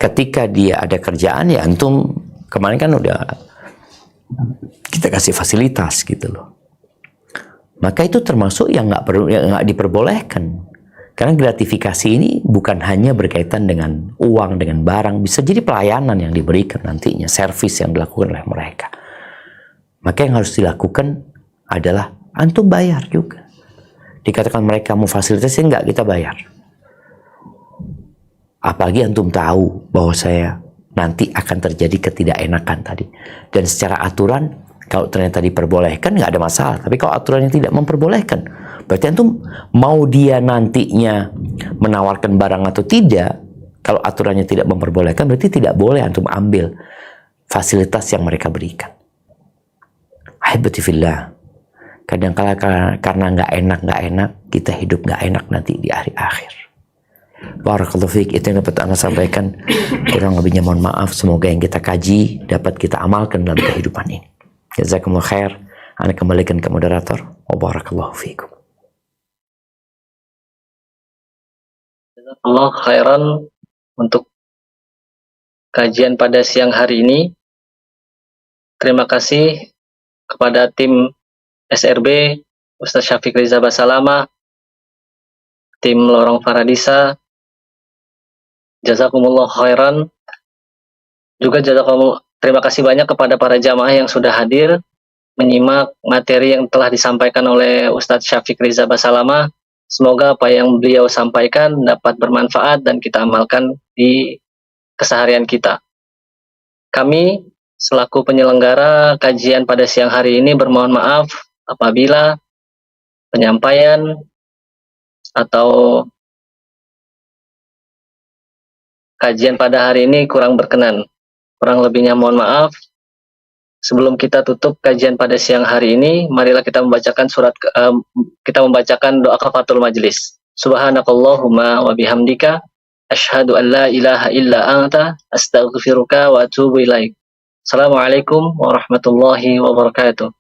A: Ketika dia ada kerjaan, ya antum kemarin kan udah kita kasih fasilitas gitu loh. Maka itu termasuk yang nggak diperbolehkan. Karena gratifikasi ini bukan hanya berkaitan dengan uang, dengan barang, bisa jadi pelayanan yang diberikan nantinya, servis yang dilakukan oleh mereka. Maka yang harus dilakukan adalah antum bayar juga. Dikatakan mereka mau fasilitasnya, enggak, kita bayar. Apalagi antum tahu bahwa saya nanti akan terjadi ketidakenakan tadi. Dan secara aturan, kalau ternyata diperbolehkan nggak ada masalah. Tapi kalau aturannya tidak memperbolehkan, berarti antum mau dia nantinya menawarkan barang atau tidak. Kalau aturannya tidak memperbolehkan, berarti tidak boleh antum ambil fasilitas yang mereka berikan. Ahibati fillah. Kadang-kala karena nggak enak, kita hidup nggak enak nanti di hari akhir. Barakallahu fiik, itu yang dapat Anda sampaikan. Kurang lebihnya mohon maaf. Semoga yang kita kaji dapat kita amalkan dalam kehidupan ini. Jazakumullah khair. Anda kembalikan ke moderator. Wa barakallahu fiikum.
B: Allah khairan untuk kajian pada siang hari ini. Terima kasih kepada tim SRB, Ustaz Syafiq Riza Basalama, tim Lorong Faradisa. Jazakumullah khairan. Juga terima kasih banyak kepada para jamaah yang sudah hadir menyimak materi yang telah disampaikan oleh Ustadz Syafiq Riza Basalama. Semoga apa yang beliau sampaikan dapat bermanfaat dan kita amalkan di keseharian kita. Kami selaku penyelenggara kajian pada siang hari ini bermohon maaf apabila penyampaian atau kajian pada hari ini kurang berkenan. Kurang lebihnya mohon maaf. Sebelum kita tutup kajian pada siang hari ini, marilah kita membacakan doa kafatul majlis. Subhanakallahumma wa bihamdika asyhadu an la ilaha illa anta astaghfiruka wa atubu ilaik. Assalamualaikum warahmatullahi wabarakatuh.